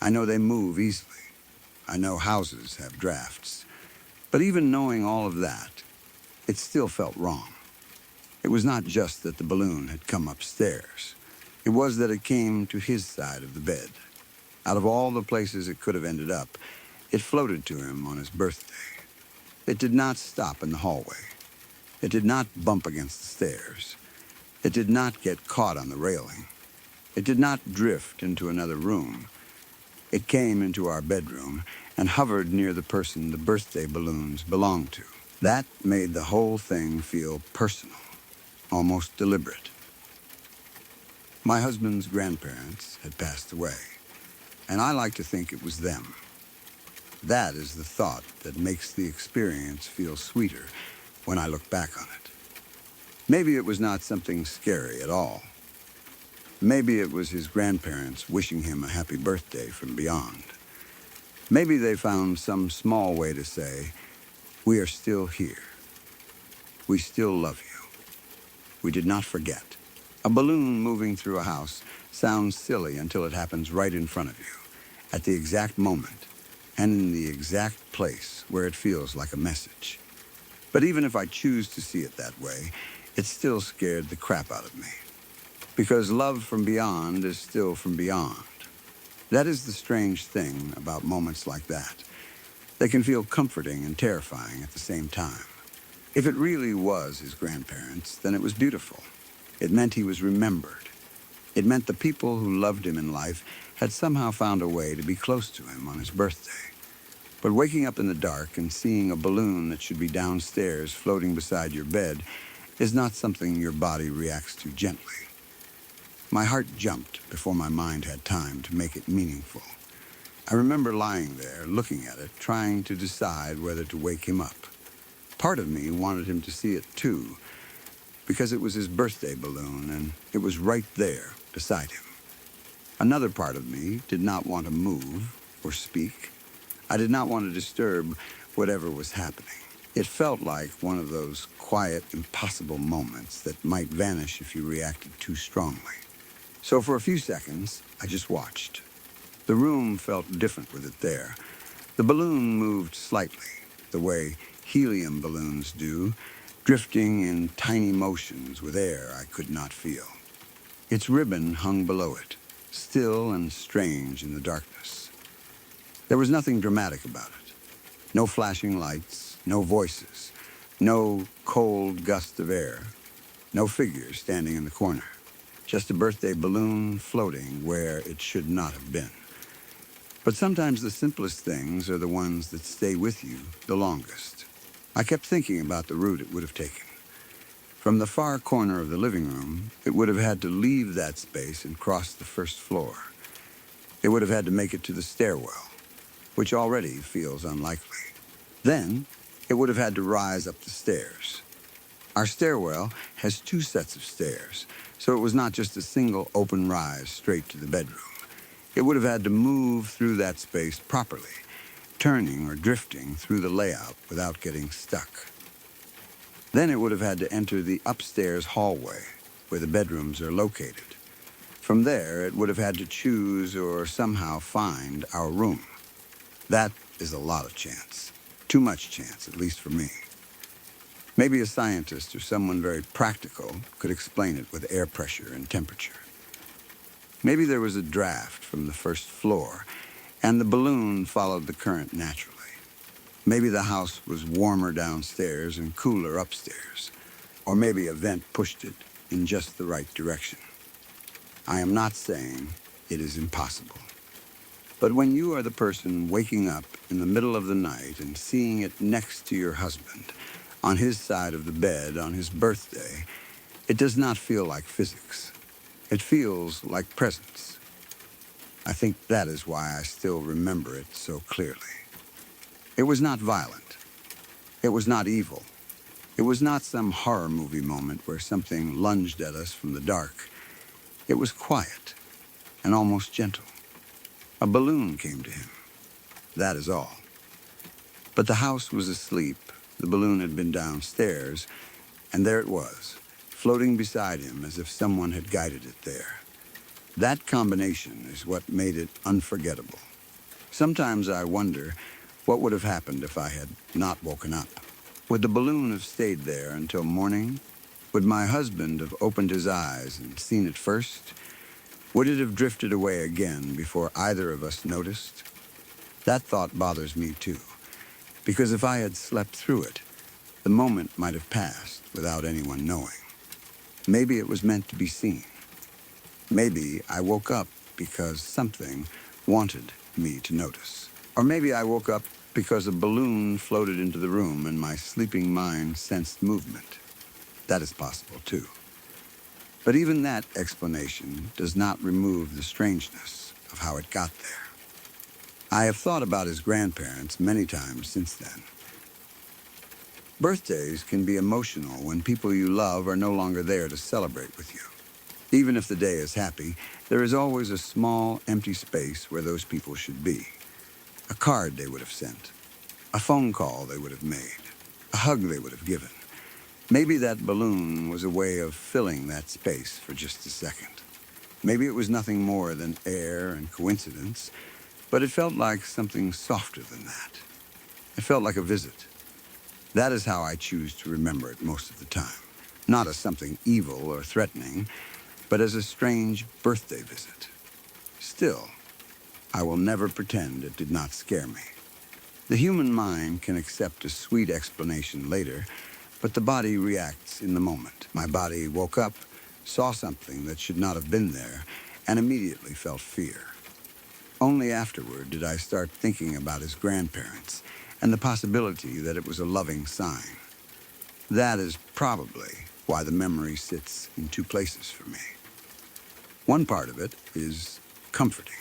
[SPEAKER 2] I know they move easily. I know houses have drafts. But even knowing all of that, it still felt wrong. It was not just that the balloon had come upstairs. It was that it came to his side of the bed. Out of all the places it could have ended up, it floated to him on his birthday. It did not stop in the hallway. It did not bump against the stairs. It did not get caught on the railing. It did not drift into another room. It came into our bedroom and hovered near the person the birthday balloons belonged to. That made the whole thing feel personal, almost deliberate. My husband's grandparents had passed away, and I like to think it was them. That is the thought that makes the experience feel sweeter when I look back on it. Maybe it was not something scary at all. Maybe it was his grandparents wishing him a happy birthday from beyond. Maybe they found some small way to say, "We are still here. We still love you. We did not forget." A balloon moving through a house sounds silly until it happens right in front of you, at the exact moment, and in the exact place where it feels like a message. But even if I choose to see it that way, it still scared the crap out of me. Because love from beyond is still from beyond. That is the strange thing about moments like that. They can feel comforting and terrifying at the same time. If it really was his grandparents, then it was beautiful. It meant he was remembered. It meant the people who loved him in life had somehow found a way to be close to him on his birthday. But waking up in the dark and seeing a balloon that should be downstairs floating beside your bed is not something your body reacts to gently. My heart jumped before my mind had time to make it meaningful. I remember lying there, looking at it, trying to decide whether to wake him up. Part of me wanted him to see it too, because it was his birthday balloon and it was right there beside him. Another part of me did not want to move or speak. I did not want to disturb whatever was happening. It felt like one of those quiet, impossible moments that might vanish if you reacted too strongly. So for a few seconds, I just watched. The room felt different with it there. The balloon moved slightly, the way helium balloons do, drifting in tiny motions with air I could not feel. Its ribbon hung below it, still and strange in the darkness. There was nothing dramatic about it. No flashing lights, no voices, no cold gust of air, no figure standing in the corner. Just a birthday balloon floating where it should not have been. But sometimes the simplest things are the ones that stay with you the longest. I kept thinking about the route it would have taken. From the far corner of the living room, it would have had to leave that space and cross the first floor. It would have had to make it to the stairwell, which already feels unlikely. Then, it would have had to rise up the stairs. Our stairwell has 2 sets of stairs, so it was not just a single open rise straight to the bedroom. It would have had to move through that space properly, turning or drifting through the layout without getting stuck. Then it would have had to enter the upstairs hallway, where the bedrooms are located. From there, it would have had to choose or somehow find our room. That is a lot of chance. Too much chance, at least for me. Maybe a scientist or someone very practical could explain it with air pressure and temperature. Maybe there was a draft from the first floor, and the balloon followed the current naturally. Maybe the house was warmer downstairs and cooler upstairs, or maybe a vent pushed it in just the right direction. I am not saying it is impossible. But when you are the person waking up in the middle of the night and seeing it next to your husband, on his side of the bed on his birthday, it does not feel like physics. It feels like presence. I think that is why I still remember it so clearly. It was not violent. It was not evil. It was not some horror movie moment where something lunged at us from the dark. It was quiet and almost gentle. A balloon came to him. That is all. But the house was asleep, the balloon had been downstairs, and there it was, floating beside him as if someone had guided it there. That combination is what made it unforgettable. Sometimes I wonder what would have happened if I had not woken up. Would the balloon have stayed there until morning? Would my husband have opened his eyes and seen it first? Would it have drifted away again before either of us noticed? That thought bothers me too, because if I had slept through it, the moment might have passed without anyone knowing. Maybe it was meant to be seen. Maybe I woke up because something wanted me to notice. Or maybe I woke up because a balloon floated into the room and my sleeping mind sensed movement. That is possible too. But even that explanation does not remove the strangeness of how it got there. I have thought about his grandparents many times since then. Birthdays can be emotional when people you love are no longer there to celebrate with you. Even if the day is happy, there is always a small, empty space where those people should be. A card they would have sent, a phone call they would have made, a hug they would have given. Maybe that balloon was a way of filling that space for just a second. Maybe it was nothing more than air and coincidence, but it felt like something softer than that. It felt like a visit. That is how I choose to remember it most of the time. Not as something evil or threatening, but as a strange birthday visit. Still, I will never pretend it did not scare me. The human mind can accept a sweet explanation later, but the body reacts in the moment. My body woke up, saw something that should not have been there, and immediately felt fear. Only afterward did I start thinking about his grandparents and the possibility that it was a loving sign. That is probably why the memory sits in 2 places for me. One part of it is comforting.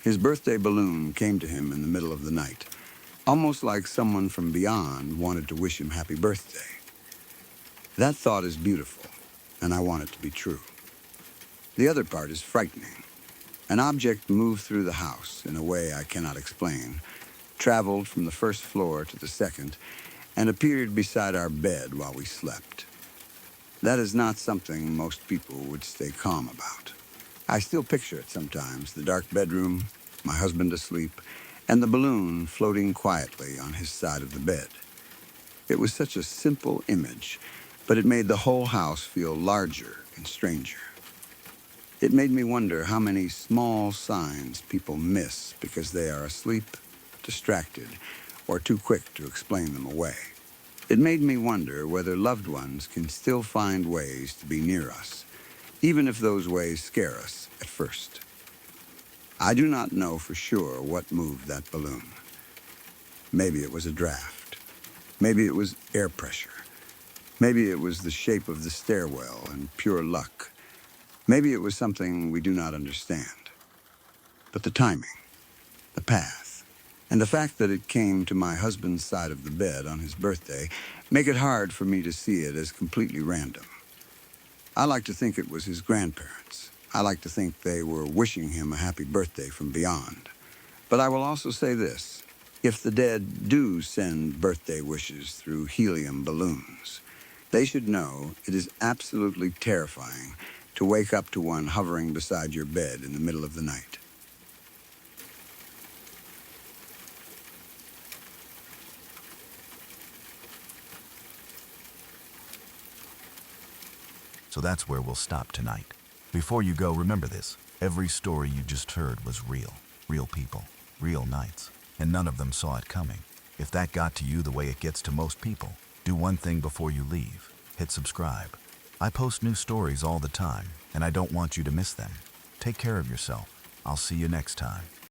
[SPEAKER 2] His birthday balloon came to him in the middle of the night, almost like someone from beyond wanted to wish him happy birthday. That thought is beautiful, and I want it to be true. The other part is frightening. An object moved through the house in a way I cannot explain, traveled from the first floor to the second, and appeared beside our bed while we slept. That is not something most people would stay calm about. I still picture it sometimes, the dark bedroom, my husband asleep, and the balloon floating quietly on his side of the bed. It was such a simple image, but it made the whole house feel larger and stranger. It made me wonder how many small signs people miss because they are asleep, distracted, or too quick to explain them away. It made me wonder whether loved ones can still find ways to be near us, even if those ways scare us at first. I do not know for sure what moved that balloon. Maybe it was a draft. Maybe it was air pressure. Maybe it was the shape of the stairwell and pure luck. Maybe it was something we do not understand. But the timing, the path, and the fact that it came to my husband's side of the bed on his birthday make it hard for me to see it as completely random. I like to think it was his grandparents. I like to think they were wishing him a happy birthday from beyond. But I will also say this. If the dead do send birthday wishes through helium balloons, they should know it is absolutely terrifying to wake up to one hovering beside your bed in the middle of the night.
[SPEAKER 1] So that's where we'll stop tonight. Before you go, remember this. Every story you just heard was real. Real people, real nights, and none of them saw it coming. If that got to you the way it gets to most people, do one thing before you leave. Hit subscribe. I post new stories all the time, and I don't want you to miss them. Take care of yourself. I'll see you next time.